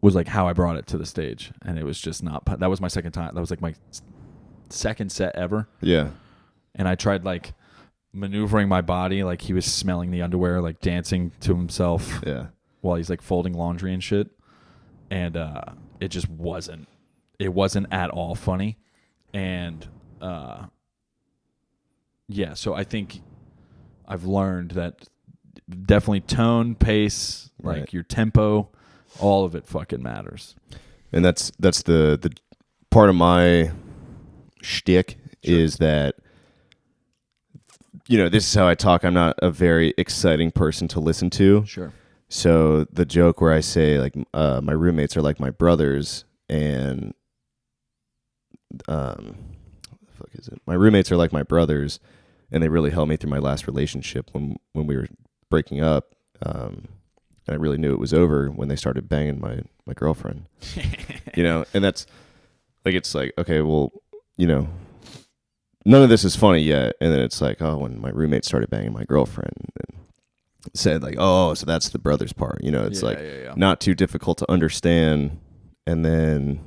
was like how I brought it to the stage. And it was just not, that was my second time. That was like my second set ever. Yeah. And I tried like maneuvering my body like he was smelling the underwear, like dancing to himself. Yeah. While he's like folding laundry and shit. And it just wasn't at all funny. And so I think I've learned that definitely tone, pace, like your tempo, all of it fucking matters. And that's the part of my shtick is that, this is how I talk. I'm not a very exciting person to listen to. Sure. So the joke where I say like my roommates are like my brothers, and what the fuck is it? My roommates are like my brothers, and they really helped me through my last relationship when we were breaking up. And I really knew it was over when they started banging my girlfriend. And that's like, it's like, okay, well, none of this is funny yet. And then it's like, oh, when my roommate started banging my girlfriend and said like, oh, so that's the brothers part. It's not too difficult to understand. And then,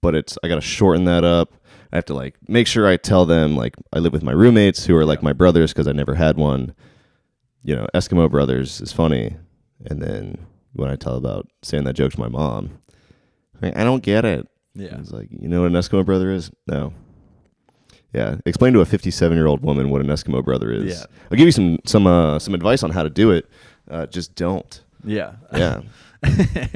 but I got to shorten that up. I have to like make sure I tell them like I live with my roommates who are like my brothers because I never had one. Eskimo brothers is funny. And then when I tell about saying that joke to my mom, I don't get it. Yeah. It's like, you know what an Eskimo brother is? No. Yeah. Explain to a 57-year-old woman what an Eskimo brother is. Yeah. I'll give you some advice on how to do it. Just don't. Yeah. Yeah.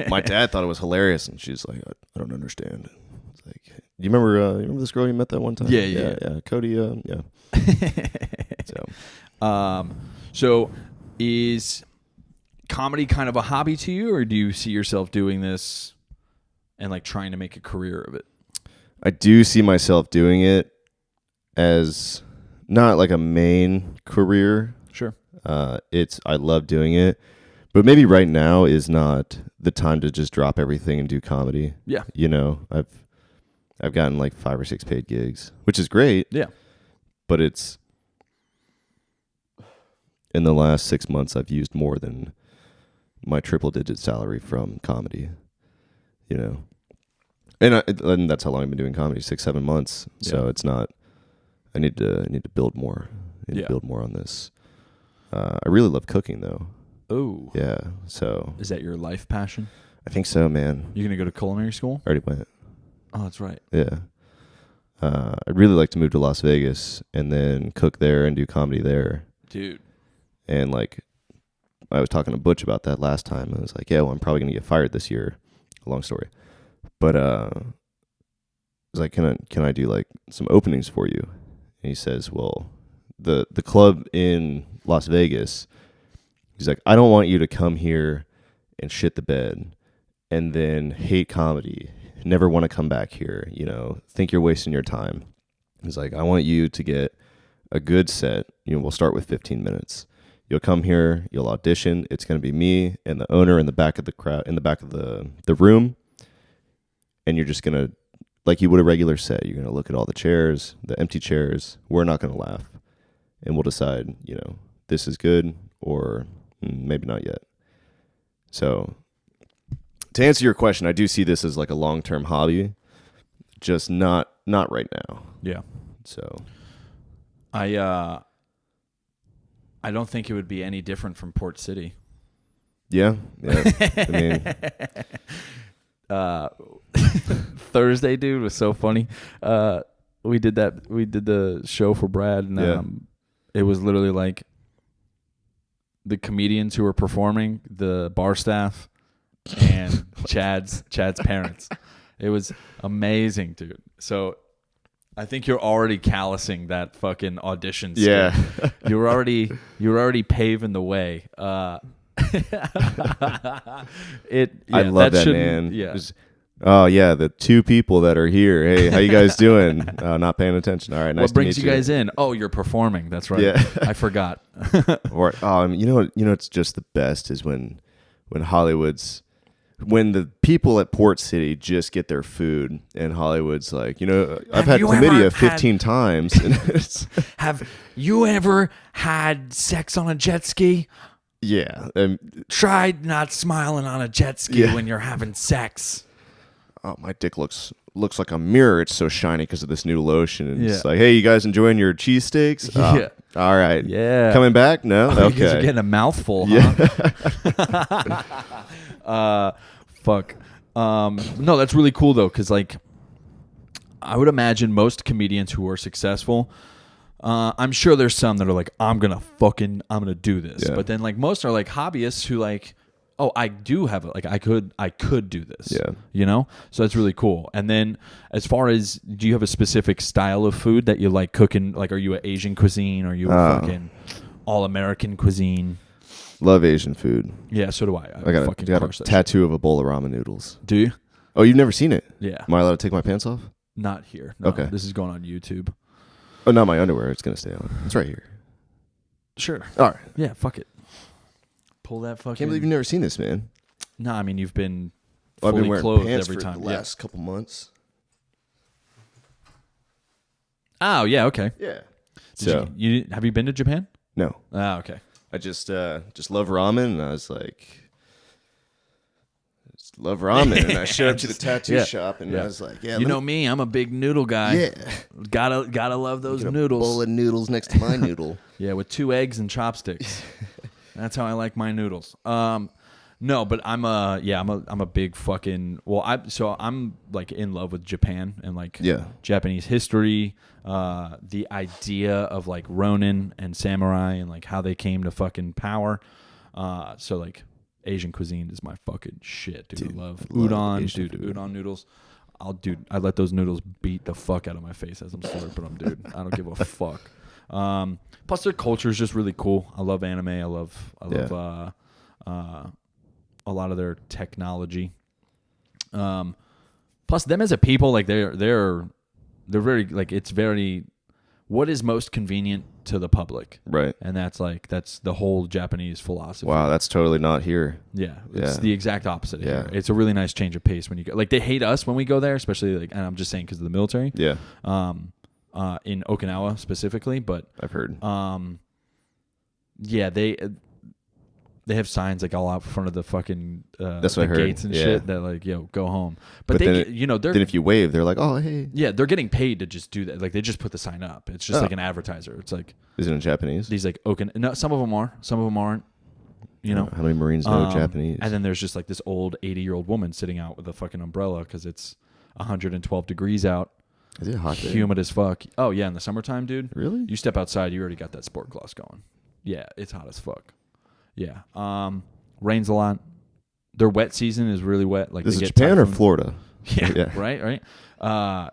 My dad thought it was hilarious, and she's like, I don't understand. It's like, do you remember this girl you met that one time? Yeah. Cody. Yeah. So is comedy kind of a hobby to you, or do you see yourself doing this and like trying to make a career of it? I do see myself doing it as not like a main career. Sure. I love doing it, but maybe right now is not the time to just drop everything and do comedy. Yeah. I've gotten like 5 or 6 paid gigs, which is great. Yeah. But it's in the last 6 months I've used more than my triple-digit salary from comedy, and that's how long I've been doing comedy, 6-7 months. So it's not. I need to build more. I need to build more on this. I really love cooking though. Oh. Yeah. So is that your life passion? I think so, man. You gonna go to culinary school? I already went. Oh, that's right. Yeah. I'd really like to move to Las Vegas and then cook there and do comedy there. Dude. And like, I was talking to Butch about that last time. I was like, yeah, well, I'm probably going to get fired this year. Long story. But I was like, can I do like some openings for you? And he says, well, the club in Las Vegas, he's like, I don't want you to come here and shit the bed and then hate comedy, never want to come back here, you know, think you're wasting your time. He's like, I want you to get a good set. You know, we'll start with 15 minutes. You'll come here, you'll audition. It's going to be me and the owner in the back of the crowd, in the back of the room. And you're just going to, like you would a regular set, you're going to look at all the chairs, the empty chairs. We're not going to laugh. And we'll decide, you know, this is good or maybe not yet. So to answer your question, I do see this as like a long-term hobby, just not right now. Yeah. So I don't think it would be any different from Port City. Yeah. I mean, Thursday, dude, was so funny. We did the show for Brad, and it was literally like the comedians who were performing, the bar staff, and Chad's parents. It was amazing, dude. So I think you're already callousing that fucking audition skit. yeah. You're already paving the way. I love that, man. Yeah. Oh yeah, the two people that are here. Hey, how you guys doing? Not paying attention. All right, nice What to brings meet you guys in? Oh, you're performing. That's right. Yeah. I forgot. Or you know, it's just the best is when the people at Port City just get their food, and Hollywood's like, you know, I've had chlamydia 15 times. And Have you ever had sex on a jet ski? Yeah. Try not smiling on a jet ski when you're having sex. Oh, my dick looks like a mirror. It's so shiny because of this new lotion. And it's like, hey, you guys enjoying your cheesesteaks? Yeah. All right. Yeah. Coming back? No? Oh, Okay. you guys are getting a mouthful, huh? Fuck. No, that's really cool, though, because, like, I would imagine most comedians who are successful, I'm sure there's some that are like, I'm going to do this. Yeah. But then, like, most are, like, hobbyists who, like, oh, I do have it. Like, I could do this. Yeah. You know? So that's really cool. And then as far as, do you have a specific style of food that you like cooking? Like, are you an Asian cuisine? Are you a fucking all-American cuisine? Love Asian food. Yeah, so do I. I got a tattoo of a bowl of ramen noodles. Do you? Oh, you've never seen it? Yeah. Am I allowed to take my pants off? Not here. No, Okay. This is going on YouTube. Oh, not my underwear. It's going to stay on. It's right here. Sure. All right. Yeah, fuck it. Pull that fucking... Can't believe you've never seen this, man. No, I mean, you've been I've fully been wearing clothed pants every for time. the last couple months. Oh, yeah, okay. Yeah. Have you been to Japan? No. Ah, okay. I just love ramen, and I was like, just love ramen, and I showed up to the tattoo shop, and I was like, yeah, you know me, I'm a big noodle guy. Yeah, gotta love those get noodles. A bowl of noodles next to my noodle. Yeah, with 2 eggs and chopsticks. That's how I like my noodles. No, but I'm a big fucking I'm like in love with Japan and like Japanese history, the idea of like Ronin and samurai and like how they came to fucking power. So like Asian cuisine is my fucking shit, dude. I love udon, udon noodles. I let those noodles beat the fuck out of my face as I'm slurping them, dude. I don't give a fuck. Plus their culture is just really cool. I love anime. I love a lot of their technology. Plus them as a people, like they're very like, it's very, what is most convenient to the public, right? And that's the whole Japanese philosophy. Wow, that's totally not here. Yeah, it's the exact opposite here. It's a really nice change of pace when you go. Like they hate us when we go there, especially like, and I'm just saying because of the military. Yeah. In Okinawa specifically, but I've heard. Yeah, they have signs like all out front of the fucking that's what the I heard. gates and shit that like, yo, go home. But they, then if you wave, they're like, oh, hey. Yeah, they're getting paid to just do that. Like they just put the sign up. It's just like an advertiser. It's like, is it in Japanese? These like no, some of them are, some of them aren't. You know, how many Marines know Japanese? And then there's just like this old 80-year-old woman sitting out with a fucking umbrella because it's 112 degrees out. Is it hot? Humid as fuck. Oh yeah, in the summertime, dude. Really? You step outside, you already got that sport gloss going. Yeah, it's hot as fuck. Yeah. Rains a lot. Their wet season is really wet. Like this they is get Japan or typhoons. Florida? Yeah. Right.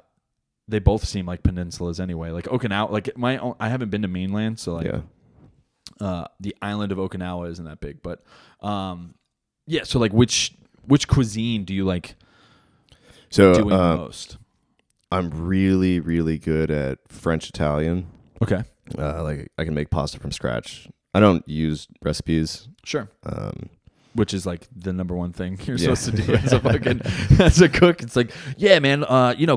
They both seem like peninsulas anyway. Like Okinawa. Like I haven't been to mainland, so like the island of Okinawa isn't that big. But yeah. So like which Which cuisine do you like So doing the most? I'm really, really good at French Italian. Okay. Like I can make pasta from scratch. I don't use recipes. Sure. Which is like the number one thing you're Yeah. supposed to do as a fucking as a cook. It's like, yeah, man,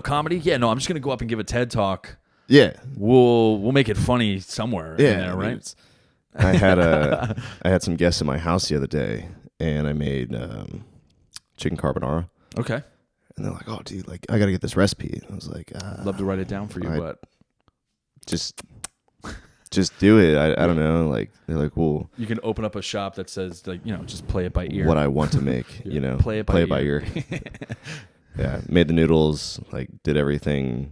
comedy. Yeah, no, I'm just gonna go up and give a TED talk. Yeah. We'll make it funny somewhere in there, I mean, right? I had some guests at my house the other day, and I made chicken carbonara. Okay. And they're like, "Oh, dude, like I gotta get this recipe." And I was like, Love to write it down for you, but just do it." I don't know. Like they're like, "Well, you can open up a shop that says like, just play it by ear. what I want to make, Play it by ear." Yeah, made the noodles, like did everything.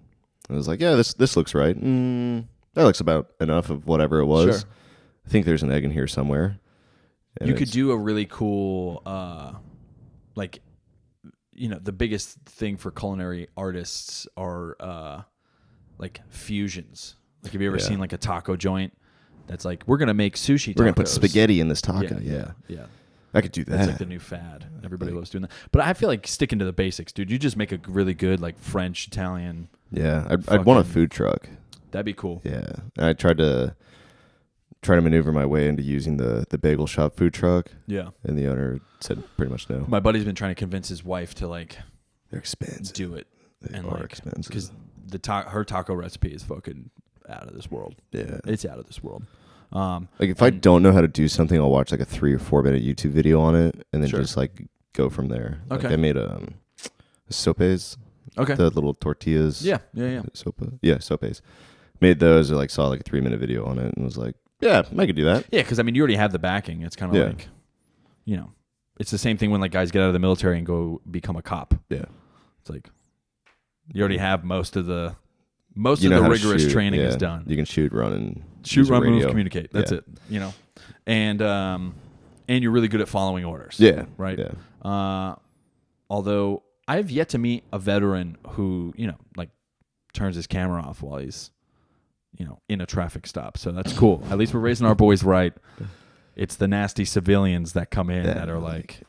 I was like, "Yeah, this looks right. That looks about enough of whatever it was." Sure. I think there's an egg in here somewhere. And You could do a really cool, the biggest thing for culinary artists are like fusions. Like, have you ever seen like a taco joint that's like, we're gonna make sushi tacos. We're gonna put spaghetti in this taco. Yeah. I could do that. That's like the new fad. Everybody loves doing that. But I feel like sticking to the basics, dude. You just make a really good like French, Italian. Yeah, I'd want a food truck. That'd be cool. Yeah, and I tried to maneuver my way into using the bagel shop food truck. Yeah, and the owner said pretty much no. My buddy's been trying to convince his wife to like, they're expensive. Do it. They and are like, expensive because her taco recipe is fucking out of this world. Yeah, it's out of this world. Like if I don't know how to do something, I'll watch like a 3 or 4 minute YouTube video on it, and then Sure. just like go from there. Okay. Like I made sopes. Okay. The little tortillas. Yeah. Sopa. Yeah, sopes. Made those. Or like saw like a 3-minute video on it, and was like, yeah, I could do that. Yeah, because I mean, you already have the backing. It's kind of like, it's the same thing when like guys get out of the military and go become a cop. Yeah, it's like you already have most of the know of the how to rigorous shoot. training Yeah. is done. You can shoot, run, and Shoot, run, radio. move, communicate. That's it. And you're really good at following orders. Yeah, right. Yeah. Although I have yet to meet a veteran who like turns his camera off while he's in a traffic stop. So that's cool. At least we're raising our boys right. It's the nasty civilians that come in that are like,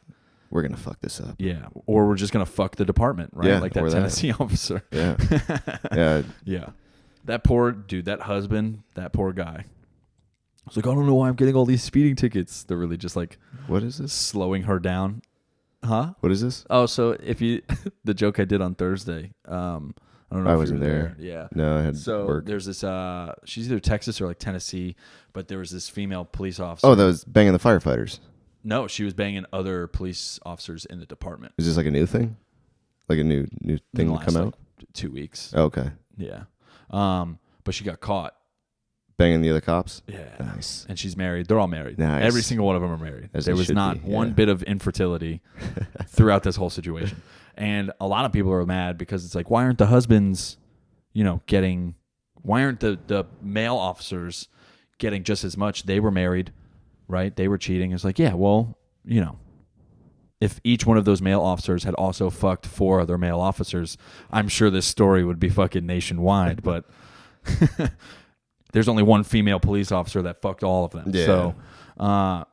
we're gonna fuck this up. Yeah, or we're just gonna fuck the department, right? Yeah, like that Tennessee officer. Yeah, yeah, yeah. That poor dude, that husband, that poor guy. I was like, I don't know why I'm getting all these speeding tickets. They're really just like, what is this? Slowing her down. Huh? What is this? Oh, so if you, the joke I did on Thursday, I don't know. I if wasn't you were there. Yeah. No, I had so work. There's this, she's either Texas or like Tennessee, but there was this female police officer. Oh, that was banging the firefighters. No, she was banging other police officers in the department. Is this like a new thing? Like a new thing to come out? 2 weeks. Oh, okay. Yeah. But she got caught. Banging the other cops? Yeah. Nice. And she's married. They're all married. Nice. Every single one of them are married. As there they was should not be, one bit of infertility throughout this whole situation. And a lot of people are mad because it's like, why aren't the husbands, why aren't the male officers getting just as much? They were married, right? They were cheating. It's like, yeah, well, if each one of those male officers had also fucked 4 other male officers, I'm sure this story would be fucking nationwide. But there's only one female police officer that fucked all of them. Yeah. So,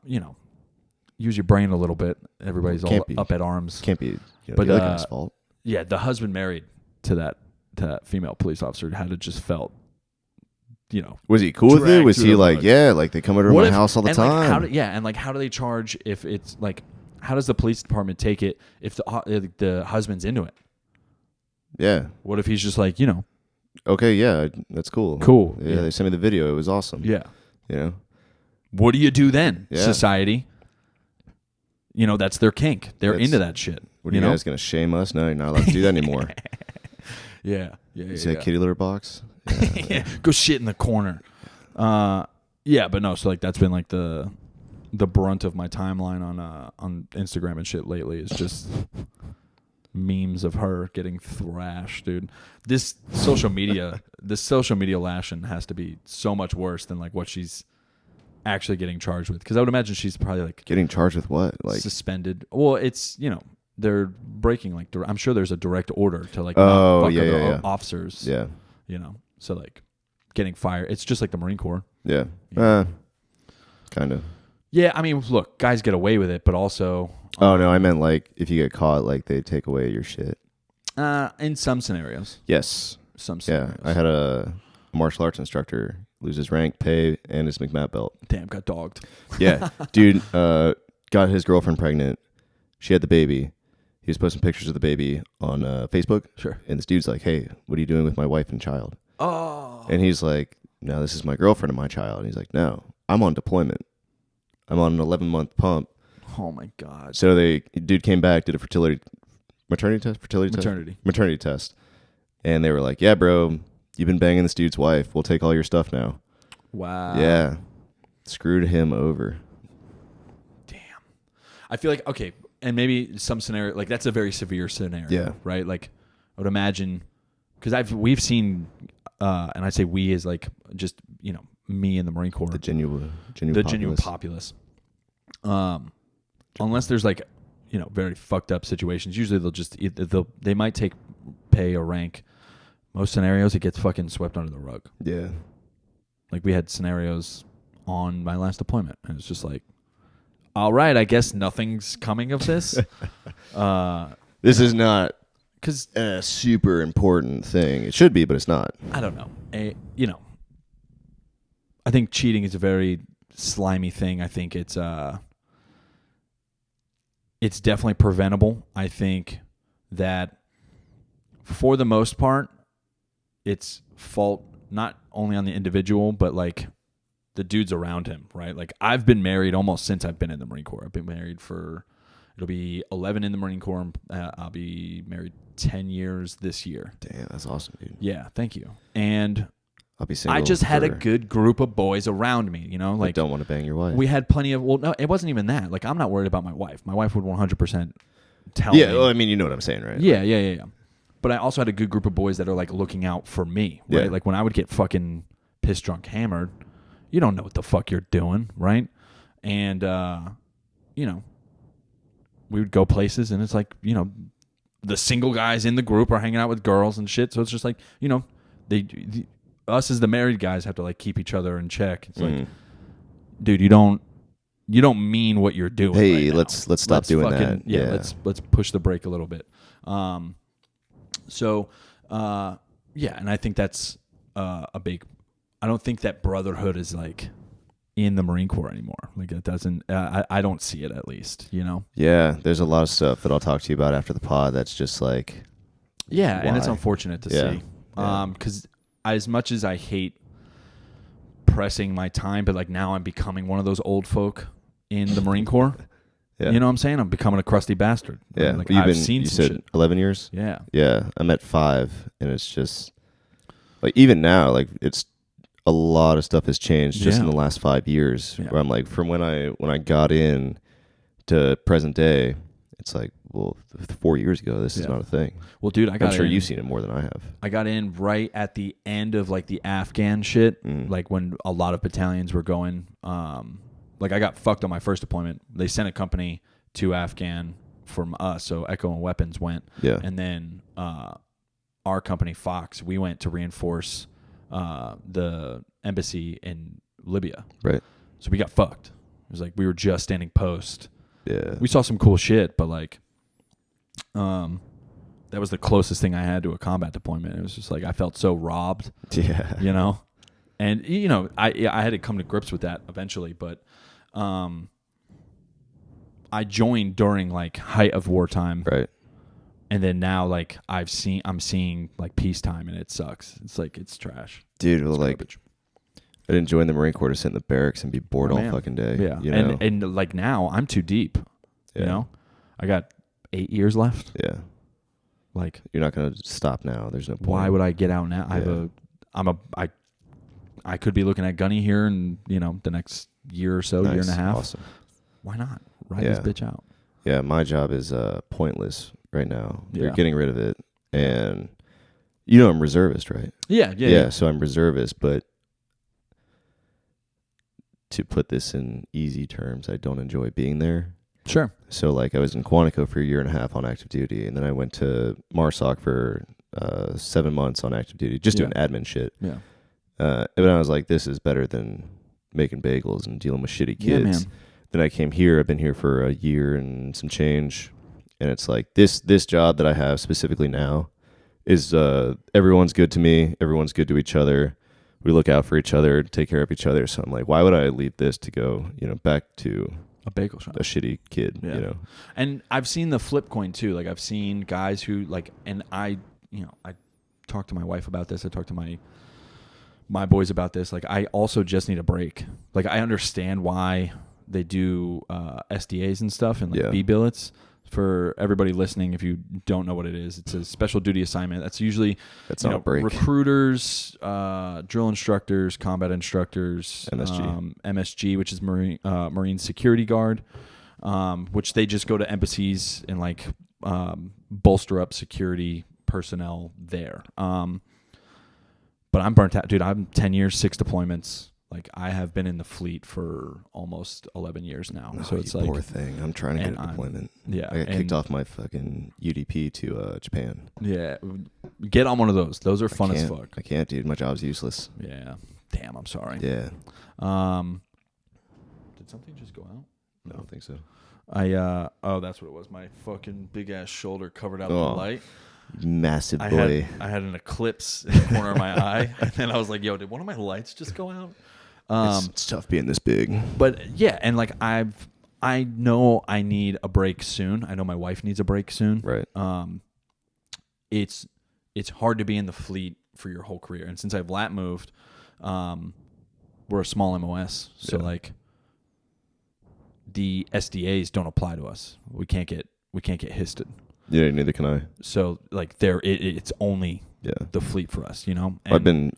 use your brain a little bit. Everybody's all up at arms. Can't be but the other guy's fault. Yeah, the husband married to that female police officer had it just felt, Was he cool with it? Was he like, yeah, like they come over to my house all the time? Like, how do they charge if it's like, how does the police department take it if the husband's into it? Yeah. What if he's just like, okay, yeah, that's cool. Cool. Yeah, they sent me the video. It was awesome. Yeah. What do you do then, yeah. society? That's their kink. They're into that shit. What are you guys going to shame us? No, you're not allowed to do that anymore. Yeah. You see that kitty litter box? Yeah. Go shit in the corner. Yeah, but no, so like that's been like the brunt of my timeline on Instagram and shit lately is just memes of her getting thrashed, dude. This social media lashing has to be so much worse than like what she's actually getting charged with, because I would imagine she's probably like getting charged with what, like suspended. Well, it's they're breaking like I'm sure there's a direct order to like not fuck other officers. Yeah, so like getting fired. It's just like the Marine Corps. Yeah, kind of. Yeah, I mean, look, guys get away with it, but also Oh no, I meant like if you get caught, like they take away your shit. in some scenarios. Yes. Some Yeah, scenarios. I had a martial arts instructor lose his rank, pay, and his McMat belt. Damn, got dogged. Yeah, dude, got his girlfriend pregnant. She had the baby. He was posting pictures of the baby on Facebook. Sure. And this dude's like, "Hey, what are you doing with my wife and child?" Oh. And he's like, "No, this is my girlfriend and my child." And he's like, "No, I'm on deployment. I'm on an 11-month pump." Oh my God. So dude came back, did a maternity test, and they were like, "Yeah, bro, you've been banging this dude's wife. We'll take all your stuff now." Wow. Yeah, screwed him over. Damn. I feel like, okay, and maybe some scenario, like that's a very severe scenario. Yeah. Right? Like I would imagine, because we've seen, and I say we is like just, me in the Marine Corps. The genuine populace. Unless there's like, very fucked up situations. Usually they might pay or rank. Most scenarios it gets fucking swept under the rug. Yeah. Like we had scenarios on my last deployment, and it's just like, all right, I guess nothing's coming of this. This is not because a super important thing. It should be, but it's not. I don't know. I think cheating is a very slimy thing. I think it's definitely preventable. I think that for the most part, it's fault not only on the individual, but like the dudes around him, right? Like I've been married almost since I've been in the Marine Corps. I've been married it'll be 11 in the Marine Corps. I'll be married 10 years this year. Damn, that's awesome, dude. Yeah, thank you. And I'll be single. I just had a good group of boys around me, like don't want to bang your wife. We had plenty of, no, it wasn't even that. Like I'm not worried about my wife. My wife would 100% tell me. Yeah, well, I mean, you know what I'm saying, right? Yeah. But I also had a good group of boys that are like looking out for me, right? Yeah. Like when I would get fucking pissed drunk hammered, you don't know what the fuck you're doing, right? And we would go places and it's like, the single guys in the group are hanging out with girls and shit. So it's just like, us as the married guys have to like keep each other in check. It's like, dude, you don't mean what you're doing. Hey, right now. let's stop doing that. Yeah, let's push the brake a little bit. And I think that's a big. I don't think that brotherhood is like in the Marine Corps anymore. Like it doesn't. I don't see it, at least. Yeah, there's a lot of stuff that I'll talk to you about after the pod. That's just like. Yeah, why? And it's unfortunate to see. Yeah. Because as much as I hate pressing my time, but like now I'm becoming one of those old folk in the Marine Corps. Yeah. You know what I'm saying? I'm becoming a crusty bastard. Yeah. Like Well, I've seen you some said shit. 11 years? Yeah. Yeah. I'm at 5, and it's just like even now, like it's a lot of stuff has changed just in the last 5 years. Yeah. Where I'm like, from when I got in to present day, it's like, well, 4 years ago, this is not a thing. Well, dude, I'm sure you've seen it more than I have. I got in right at the end of like the Afghan shit, Mm. like when a lot of battalions were going. Like I got fucked on my first deployment. They sent a company to Afghan from us, so Echo and Weapons went. Yeah. And then our company, Fox, we went to reinforce the embassy in Libya. Right. So we got fucked. It was like we were just standing post. Yeah. We saw some cool shit, but like, that was the closest thing I had to a combat deployment. It was just like I felt so robbed. Yeah. And I had to come to grips with that eventually, but I joined during like height of wartime, Right. and then now like I'm seeing like peacetime, and it sucks. It's like it's trash, Dude. Well, it's like garbage. I didn't join the Marine Corps to sit in the barracks and be bored all Man. fucking day. Yeah, You know? and like now I'm too deep. Yeah. I got 8 years left. Yeah. Like, You're not gonna stop now. There's no point. why would I get out now? I could be looking at Gunny here in the next year or so, year and a half. Awesome. Why not ride this bitch out? Yeah, my job is pointless right now. They're Yeah. getting rid of it, and I'm reservist, right? Yeah. So I'm reservist, but to put this in easy terms, I don't enjoy being there. Sure. So like I was in Quantico for a year and a half on active duty, and then I went to MARSOC for 7 months on active duty, just doing admin shit. Yeah. And I was like, this is better than making bagels and dealing with shitty kids. Yeah, man. Then I came here. I've been here for a year and some change, and it's like this job that I have specifically now is everyone's good to me. Everyone's good to each other. We look out for each other, take care of each other. So I'm like, why would I leave this to go, back to a bagel shop, a shitty kid, And I've seen the flip coin too. Like I've seen guys who like, and I talked to my wife about this. I talked to my boys about this. Like I also just need a break. Like I understand why they do SDAs and stuff and like B billets. For everybody listening, if you don't know what it is, it's a special duty assignment. That's usually not a break. Recruiters, drill instructors, combat instructors, MSG, which is Marine Security Guard, which they just go to embassies and like bolster up security personnel there. But I'm burnt out, dude. I'm 10 years, 6 deployments. Like I have been in the fleet for almost 11 years now. Oh, so it's like poor thing. I'm trying to get a deployment. Yeah, I got kicked off my fucking UDP to Japan. Yeah, get on one of those. Those are fun as fuck. I can't, dude. My job's useless. Yeah. Damn, I'm sorry. Yeah. Did something just go out? No, I don't think so. That's what it was. My fucking big ass shoulder covered out the light. Massive boy. I had an eclipse in the corner of my eye, and then I was like, "Yo, did one of my lights just go out?" It's tough being this big. But yeah, and like I know I need a break soon. I know my wife needs a break soon. Right. It's hard to be in the fleet for your whole career, and since I've lat moved, we're a small MOS, so like the SDAs don't apply to us. We can't get histed. Yeah, neither can I. So like it's only the fleet for us, And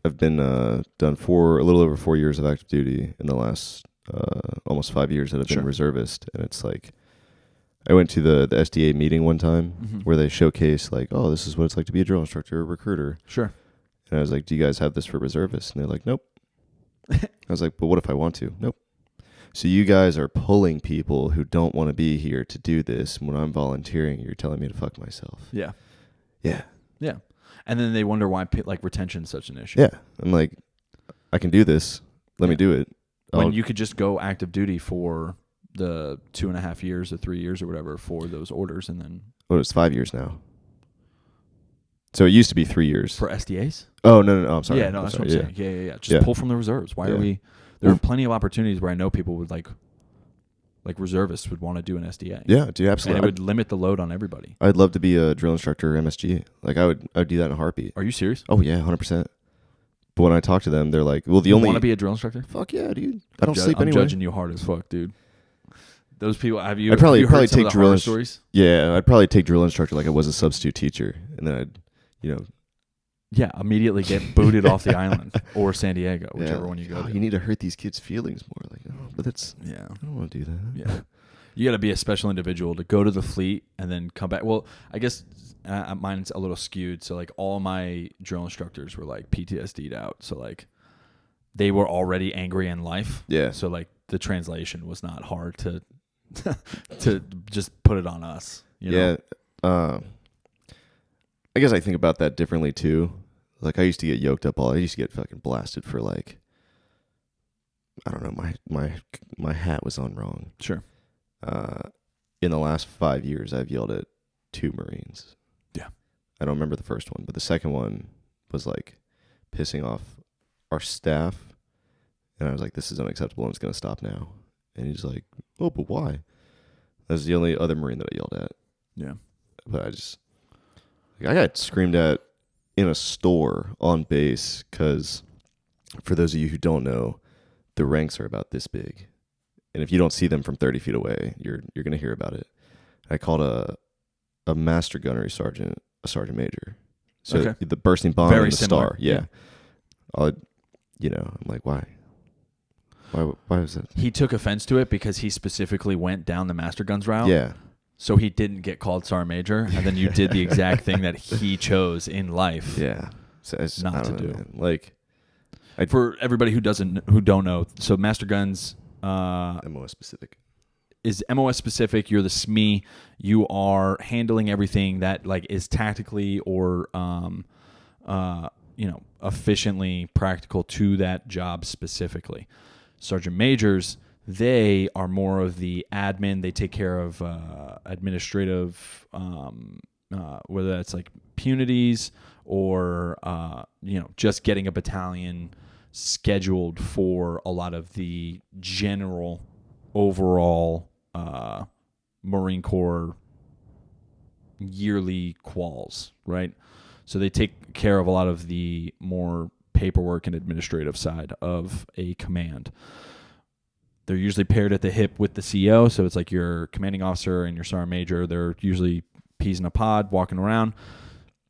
I've been done for a little over 4 years of active duty in the last almost 5 years that I've been reservist, and it's like I went to the SDA meeting one time where they showcase like, oh, this is what it's like to be a drill instructor, a recruiter. Sure. And I was like, do you guys have this for reservists? And they're like, nope. I was like, but what if I want to? Nope. So you guys are pulling people who don't want to be here to do this. And when I'm volunteering, you're telling me to fuck myself. Yeah. Yeah. Yeah. And then they wonder why like retention is such an issue. Yeah. I'm like, I can do this. Let me do it. When you could just go active duty for the 2.5 years or 3 years or whatever for those orders, and then it's 5 years now. So it used to be 3 years for SDAs. Oh no, I'm sorry. Yeah, no, that's what I'm saying. Yeah. Just pull from the reserves. Why are we? There are plenty of opportunities where I know people would like reservists would want to do an SDA. Yeah, dude, absolutely. And it would limit the load on everybody. I'd love to be a drill instructor or MSG. Like I would do that in a heartbeat. Are you serious? Oh yeah, 100%. But when I talk to them, they're like, "Well, you want to be a drill instructor? Fuck yeah, dude. I don't sleep anyway." I'm judging you hard as fuck, dude. Those people. I'd probably take drill stories. Yeah, I'd probably take drill instructor like I was a substitute teacher, and then I'd, Yeah, immediately get booted off the island or San Diego, whichever one you go to. You need to hurt these kids' feelings more. Like, but that's I don't want to do that. Yeah, you got to be a special individual to go to the fleet and then come back. Well, I guess mine's a little skewed. So like all my drill instructors were like PTSD'd out. So like they were already angry in life. Yeah. So like the translation was not hard to to just put it on us. You know? I guess I think about that differently too. Like I used to get yoked up I used to get fucking blasted for like, I don't know, my hat was on wrong. Sure. In the last 5 years, I've yelled at 2 Marines. Yeah. I don't remember the first one, but the second one was like pissing off our staff. And I was like, this is unacceptable and it's going to stop now. And he's like, oh, but why? That's the only other Marine that I yelled at. Yeah. But I got screamed at in a store on base because, for those of you who don't know, the ranks are about this big. And if you don't see them from 30 feet away, you're going to hear about it. I called a master gunnery sergeant a sergeant major. So the bursting bomb and the star. Yeah. I'm like, why? Why was that? He took offense to it because he specifically went down the master guns route. Yeah. So he didn't get called sergeant major, and then you did the exact thing that he chose in life. Yeah. So not to do. Man. Like, for everybody who don't know, so master guns MOS specific. Is MOS specific. You're the SME. You are handling everything that like is tactically or efficiently practical to that job specifically. Sergeant majors, They are more of the admin. They take care of administrative, whether that's like punities or just getting a battalion scheduled for a lot of the general overall Marine Corps yearly quals, right? So they take care of a lot of the more paperwork and administrative side of a command. They're usually paired at the hip with the CO, so it's like your commanding officer and your sergeant major. They're usually peas in a pod, walking around.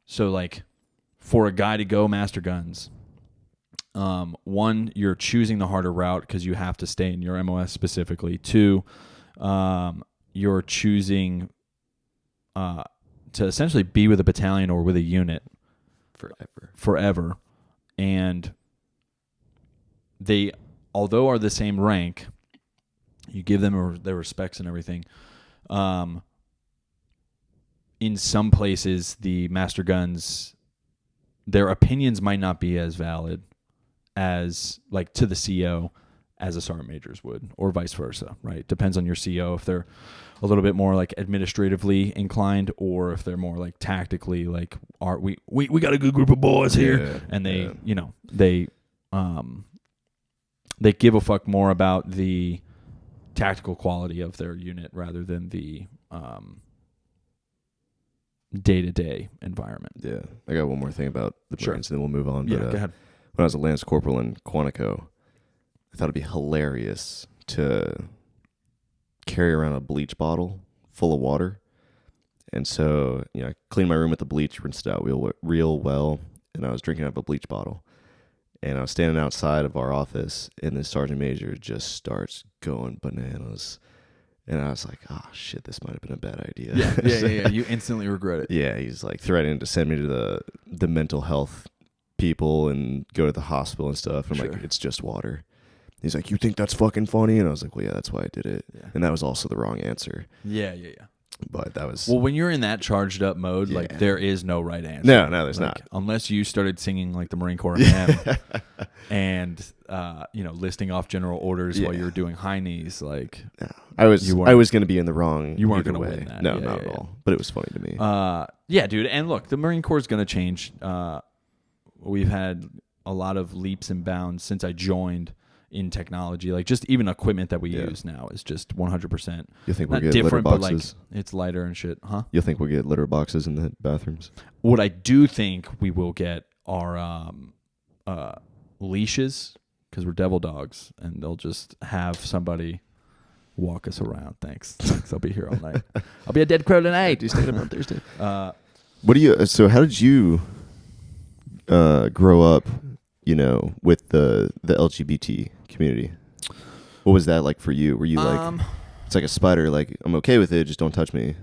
So like for a guy to go master guns, one, you're choosing the harder route because you have to stay in your MOS specifically. Two, you're choosing to essentially be with a battalion or with a unit forever. And they, although are the same rank, you give them their respects and everything. In some places, the master guns, their opinions might not be as valid as like to the CO as a sergeant major's would, or vice versa, right? Depends on your CO if they're a little bit more like administratively inclined, or if they're more like tactically like, we got a good group of boys here, and they they give a fuck more about the tactical quality of their unit rather than the day-to-day environment. Yeah, I got one more thing about the Marines, and then we'll move on. Yeah, but, go ahead. When I was a Lance Corporal in Quantico, I thought it'd be hilarious to carry around a bleach bottle full of water. And so, I cleaned my room with the bleach, rinsed it out real well, and I was drinking out of a bleach bottle. And I was standing outside of our office, and the sergeant major just starts going bananas. And I was like, oh, shit, this might have been a bad idea. Yeah. You instantly regret it. Yeah, he's like threatening to send me to the mental health people and go to the hospital and stuff. I'm like, it's just water. He's like, you think that's fucking funny? And I was like, well, yeah, that's why I did it. Yeah. And that was also the wrong answer. Yeah. But that was... Well, when you're in that charged up mode, like, there is no right answer. No, there's like, not. Unless you started singing, like, the Marine Corps hymn and, listing off general orders while you were doing high knees, like... No, I was going to be in the wrong You weren't going to way. win that. No, not at all. But it was funny to me. Yeah, dude. And look, the Marine Corps is going to change. We've had a lot of leaps and bounds since I joined in technology. Like, just even equipment that we use now is just 100%. You think we'll get litter boxes? But like, it's lighter and shit, huh? You think we'll get litter boxes in the bathrooms? What I do think we will get are leashes, because we're devil dogs, and they'll just have somebody walk us around. Thanks. I'll be here all night. I'll be a dead crow tonight. Do you stay up on Thursday? So how did you grow up, with the LGBT community? What was that like for you? Were you like, it's like a spider, like, I'm okay with it, just don't touch me?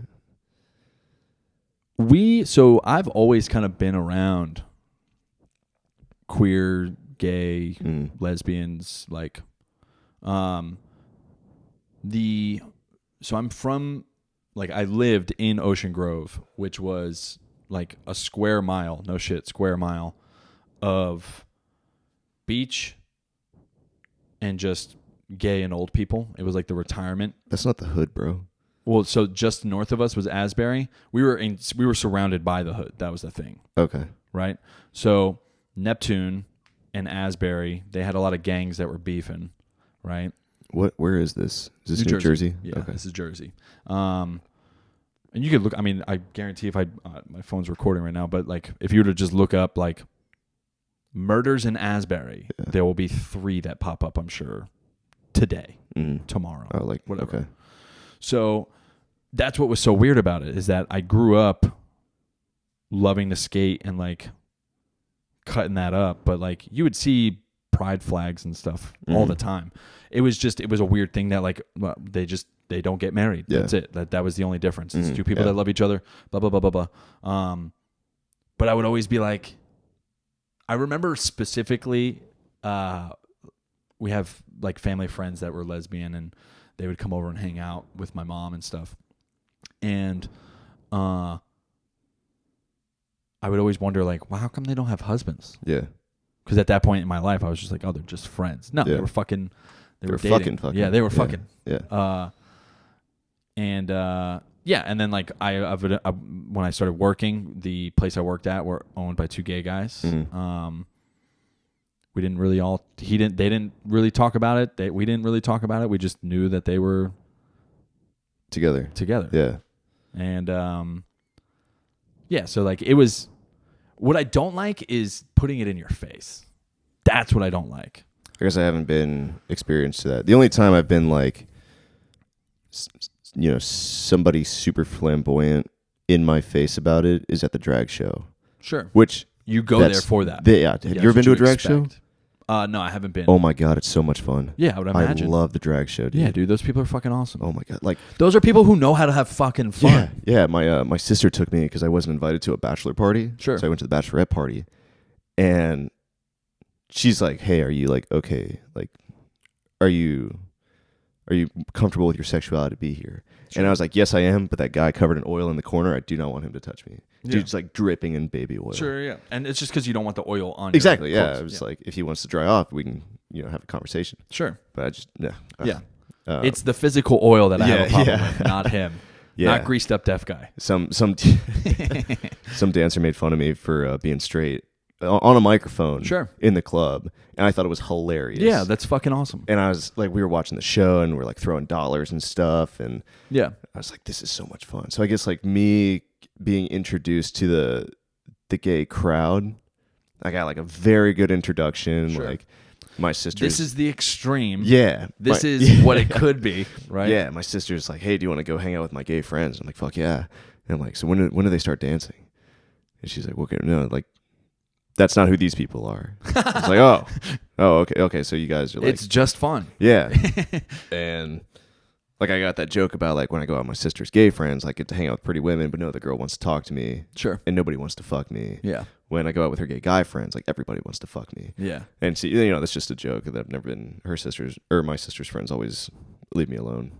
So I've always kind of been around queer, gay, lesbians, like, so I'm from, like, I lived in Ocean Grove, which was like a square mile of beach and just gay and old people. It was like the retirement. That's not the hood, bro. Well, so just north of us was Asbury. We were surrounded by the hood. That was the thing. Okay. Right? So Neptune and Asbury, they had a lot of gangs that were beefing, right? Where is this? Is this New Jersey? Yeah, okay. This is Jersey. And you could look, I mean, I guarantee if my phone's recording right now, but like if you were to just look up like murders in Asbury, there will be 3 that pop up, I'm sure, today, tomorrow, whatever. Okay. So that's what was so weird about it, is that I grew up loving to skate and like cutting that up, but like you would see pride flags and stuff all the time. It was a weird thing that like they don't get married. Yeah. That's it. That was the only difference. It's 2 people that love each other, blah, blah, blah, blah, blah. But I would always be like, I remember specifically, we have like family friends that were lesbian, and they would come over and hang out with my mom and stuff. And I would always wonder, like, well, how come they don't have husbands? Yeah. Because at that point in my life, I was just like, oh, they're just friends. No, they They were fucking. Yeah, they were fucking. Yeah. And then like when I started working, the place I worked at were owned by two gay guys. Mm-hmm. We didn't really they didn't really talk about it. We didn't really talk about it. We just knew that they were together. Yeah. And so like it was. What I don't like is putting it in your face. That's what I don't like. I guess I haven't been experienced to that. The only time I've been like, somebody super flamboyant in my face about it is at the drag show. Sure. Which you go there for that. Have you ever been to a drag show? No, I haven't been. Oh my God, it's so much fun. Yeah, I would imagine. I love the drag show, dude. Yeah, dude, those people are fucking awesome. Oh my God, like those are people who know how to have fucking fun. Yeah. My sister took me because I wasn't invited to a bachelor party. Sure. So I went to the bachelorette party, and she's like, "Hey, are you like okay? Like, are you comfortable with your sexuality to be here?" Sure. And I was like, "Yes, I am." But that guy covered in oil in the corner, I do not want him to touch me. Dude's like dripping in baby oil. Sure, yeah. And it's just because you don't want the oil on. Exactly. Your Yeah. clothes. I was like, if he wants to dry off, we can have a conversation. Sure. But I just yeah. It's the physical oil that I have a problem with, not him. Yeah. Not greased up deaf guy. Some dancer made fun of me for being straight on a microphone. Sure. In the club, and I thought it was hilarious. Yeah, that's fucking awesome. And I was like, we were watching the show, and we're like throwing dollars and stuff, and yeah, I was like, this is so much fun. So I guess like me being introduced to the gay crowd, I got like a very good introduction. Sure. Like my sister. This is the extreme. Yeah. This is what it could be, right? Yeah. My sister's like, hey, do you want to go hang out with my gay friends? I'm like, fuck yeah. And I'm like, so when do they start dancing? And she's like, okay, no, like that's not who these people are. It's like, oh, okay. So you guys are like, it's just fun. Yeah. And like I got that joke about like when I go out with my sister's gay friends, I get to hang out with pretty women, but no, the girl wants to talk to me. Sure. And nobody wants to fuck me. Yeah. When I go out with her gay guy friends, like everybody wants to fuck me. Yeah. And see, that's just a joke that I've never been. Her sisters or my sister's friends always leave me alone.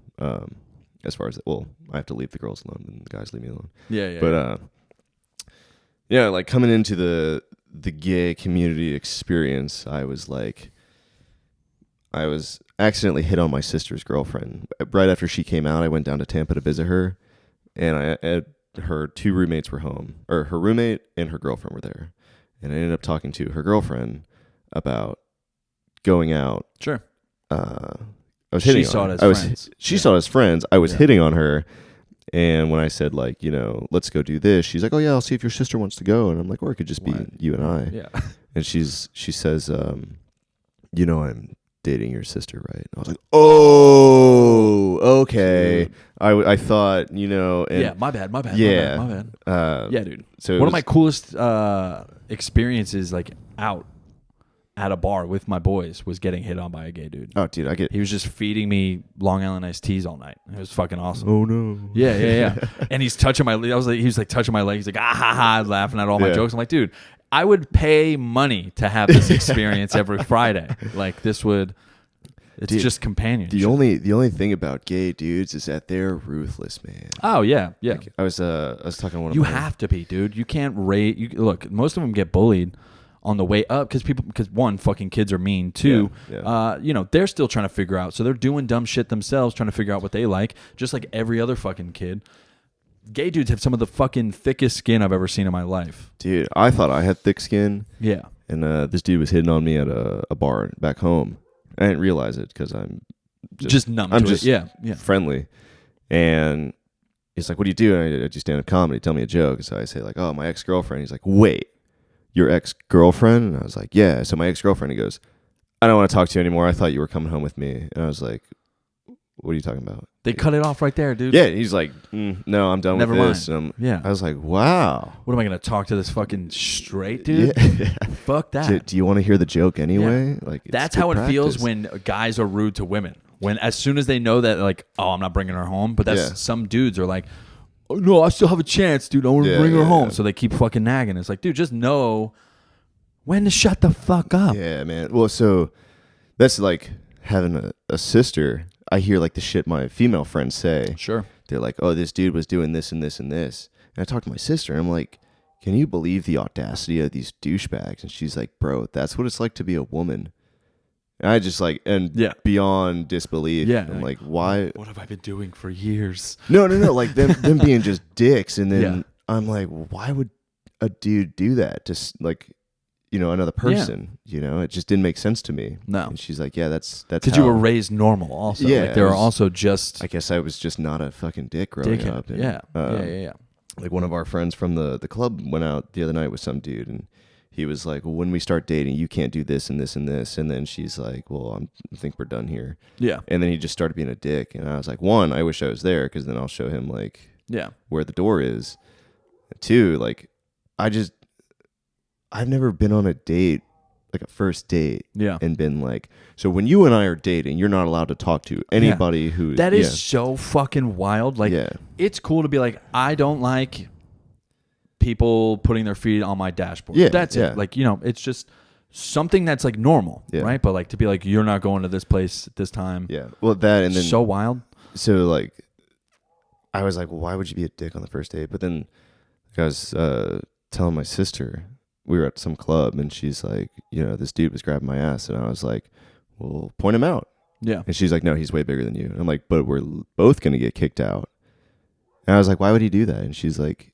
As far as I have to leave the girls alone and the guys leave me alone. Yeah. But like coming into the gay community experience, I was accidentally hit on my sister's girlfriend. Right after she came out, I went down to Tampa to visit her, and her two roommates were home, or her roommate and her girlfriend were there, and I ended up talking to her girlfriend about going out. Sure. I was hitting. She saw it as friends. She saw it as friends. I was hitting on her, and when I said like, let's go do this, she's like, oh yeah, I'll see if your sister wants to go, and I'm like, or it could just be you and I. Yeah. And she says, I'm dating your sister, right? I was like, oh, okay. Dude. I thought, and yeah, my bad. Yeah, my bad. Yeah, dude. So one of my coolest experiences, like out at a bar with my boys, was getting hit on by a gay dude. Oh, dude, he was just feeding me Long Island iced teas all night. It was fucking awesome. Oh no. Yeah. And he's touching my. He was like touching my leg. He's like, ah ha ha, laughing at all my jokes. I'm like, dude, I would pay money to have this experience every Friday. Like this would. It's just companionship. The only thing about gay dudes is that they're ruthless, man. Oh yeah. Like, I was talking to one of you have to be, dude. You can't rate. Look, most of them get bullied on the way up because one, fucking kids are mean. Two, they're still trying to figure out. So they're doing dumb shit themselves, trying to figure out what they like, just like every other fucking kid. Gay dudes have some of the fucking thickest skin I've ever seen in my life. Dude, I thought I had thick skin. Yeah. And this dude was hitting on me at a bar back home. I didn't realize it because I'm just numb. I'm to just it. Yeah. friendly. And he's like, what do you do? And I do stand-up comedy. Tell me a joke. So I say like, oh, my ex-girlfriend. He's like, wait, your ex-girlfriend? And I was like, yeah. So my ex-girlfriend, he goes, I don't want to talk to you anymore. I thought you were coming home with me. And I was like, what are you talking about? They cut it off right there, dude. Yeah, he's like, no, I'm done Never with mind. this. And yeah. I was like, wow. What am I going to talk to this fucking straight dude? Yeah. Fuck that. Do you want to hear the joke anyway? Yeah. Like, that's how it feels when guys are rude to women. When as soon as they know that, like, oh, I'm not bringing her home. But that's some dudes are like, oh, no, I still have a chance, dude. I want to bring her home. So they keep fucking nagging. It's like, dude, just know when to shut the fuck up. Yeah, man. Well, so that's like having a sister. I hear like the shit my female friends say. Sure. They're like, oh, this dude was doing this and this and this. And I talk to my sister, and I'm like, can you believe the audacity of these douchebags? And she's like, bro, that's what it's like to be a woman. And I just like, and Yeah. beyond disbelief. Yeah, I'm like, like, why? What have I been doing for years? No. Like them being just dicks. And then Yeah. I'm like, why would a dude do that to like, another person? It just didn't make sense to me. No. And she's like, yeah, that's Because you were raised normal also. Yeah, Like, there I are was- also just I guess I was just not a fucking dick growing dickhead. up. And, Yeah. Yeah. Like one of our friends from the club went out the other night with some dude, and he was like, well, when we start dating, you can't do this and this and this. And then she's like, well, I think we're done here. Yeah. And then he just started being a dick. And I was like, one, I wish I was there, because then I'll show him like Yeah. where the door is. Two, like I've never been on a date, like a first date, Yeah. and been like, so when you and I are dating, you're not allowed to talk to anybody who That is so fucking wild. Like, Yeah. it's cool to be like, I don't like people putting their feet on my dashboard. Yeah, That's yeah. it. Like, it's just something that's like normal, Yeah. right? But like to be like, you're not going to this place at this time. Yeah. Well, that, and then So wild. so like I was like, well, why would you be a dick on the first date? But then I was telling my sister, we were at some club, and she's like, this dude was grabbing my ass, and I was like, well, point him out. Yeah. And she's like, no, he's way bigger than you. And I'm like, but we're both gonna get kicked out. And I was like, why would he do that? And she's like,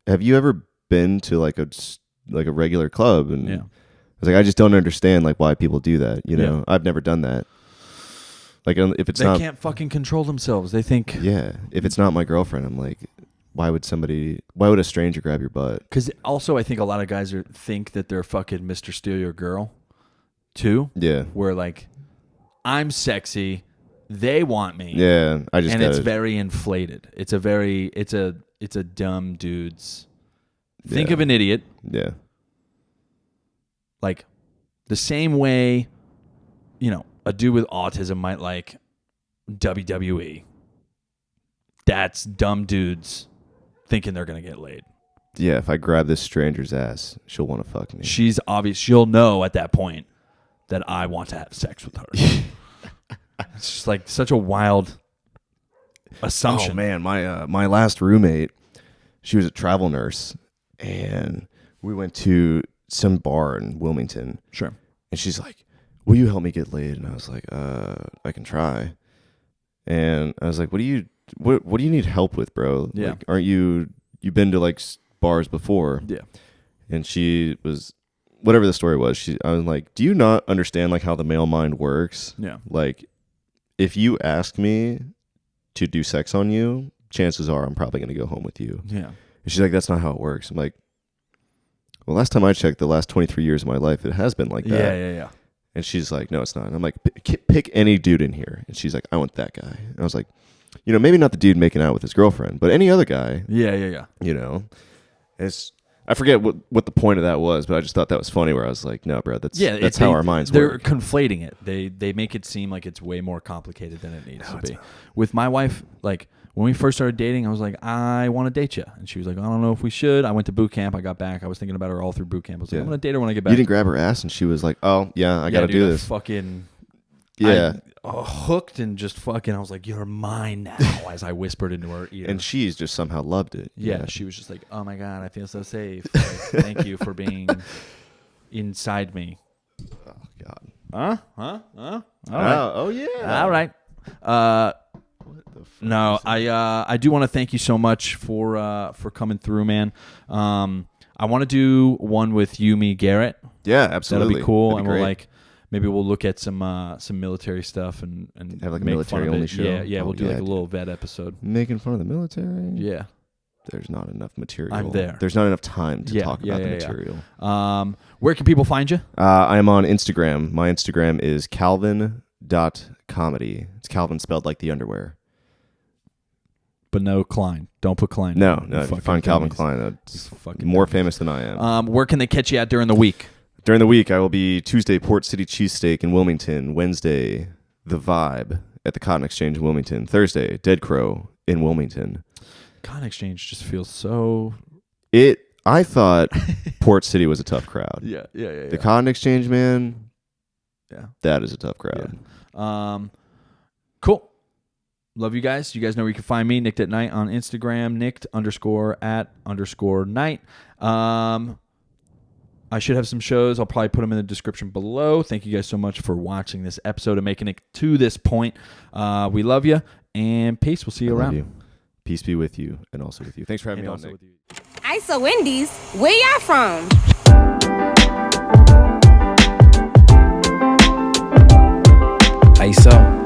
have you ever been to like a regular club? And Yeah. I was like, I just don't understand like why people do that. Yeah. I've never done that. Like if it's They not, can't fucking control themselves. They think, yeah, if it's not my girlfriend, I'm like, why would a stranger grab your butt? because also I think a lot of guys think that they're fucking Mr. Steal Your Girl too. Yeah. Where like, I'm sexy, they want me. Yeah. I just and gotta, it's very inflated. It's a dumb dude's. Think Yeah. of an idiot yeah. like the same way, a dude with autism might like WWE. That's dumb dudes thinking they're gonna get laid. Yeah. If I grab this stranger's ass, she'll want to fuck me. She's obvious. She'll know at that point that I want to have sex with her. It's just like such a wild assumption. Oh man, my last roommate, she was a travel nurse, and we went to some bar in Wilmington, Sure. and she's like, will you help me get laid? And I was like, I can try. And I was like, what do you need help with, bro? Yeah. Like, aren't you've been to like bars before? Yeah. And she was, whatever the story was, I was like, do you not understand like how the male mind works? Yeah. Like, if you ask me to do sex on you, chances are I'm probably going to go home with you. Yeah. And she's like, that's not how it works. I'm like, well, last time I checked, the last 23 years of my life, it has been like that. Yeah. And she's like, no, it's not. And I'm like, pick any dude in here. And she's like, I want that guy. And I was like, maybe not the dude making out with his girlfriend, but any other guy, Yeah. I forget what the point of that was, but I just thought that was funny where I was like, no, bro, that's how our minds they're work. conflating it. They make it seem like it's way more complicated than it needs to it's be. not. With my wife, like when we first started dating, I was like, I want to date you, and she was like, I don't know if we should. I went to boot camp. I got back. I was thinking about her all through boot camp. I was like, Yeah. I'm gonna date her when I get back. You didn't grab her ass, and she was like, oh, yeah, I got to dude, do I this. Fucking Yeah. hooked and just fucking. I was like, you're mine now, as I whispered into her ear. And she's just somehow loved it. Yeah, she was just like, "Oh my god, I feel so safe. Like, thank you for being inside me." Oh, God. Huh? All right. Oh, yeah. All right. What the fuck? No, I do want to thank you so much for coming through, man. I want to do one with Yumi Garrett. Yeah, absolutely. That'll be cool, That'd and be we'll great. like maybe we'll look at some military stuff and Have, like, a make military fun of only it. show? Yeah, Oh, we'll do yeah, like a dude. little vet episode. Making fun of the military? Yeah. There's not enough material. I'm there. There's not enough time to Yeah, talk yeah, about the yeah, yeah. material. Where can people find you? I am on Instagram. My Instagram is calvin.comedy. It's Calvin spelled like the underwear. But no Klein. Don't put Klein. No, in. if you Fucking find Calvin dummies. Klein, it's Fucking more dummies. famous than I am. Where can they catch you at during the week? During the week, I will be Tuesday, Port City Cheesesteak in Wilmington. Wednesday, The Vibe at the Cotton Exchange in Wilmington. Thursday, Dead Crow in Wilmington. Cotton Exchange just feels so. I thought Port City was a tough crowd. Yeah. The Cotton Exchange, man, Yeah. that is a tough crowd. Cool. Love you guys. You guys know where you can find me, Nicked at Night on Instagram, Nicked_at_night. I should have some shows. I'll probably put them in the description below. Thank you guys so much for watching this episode and making it to this point. We love you, and peace. We'll see you around. Peace be with you and also with you. Thanks for having me on, Nick. ISO Wendy's, where y'all from? ISO.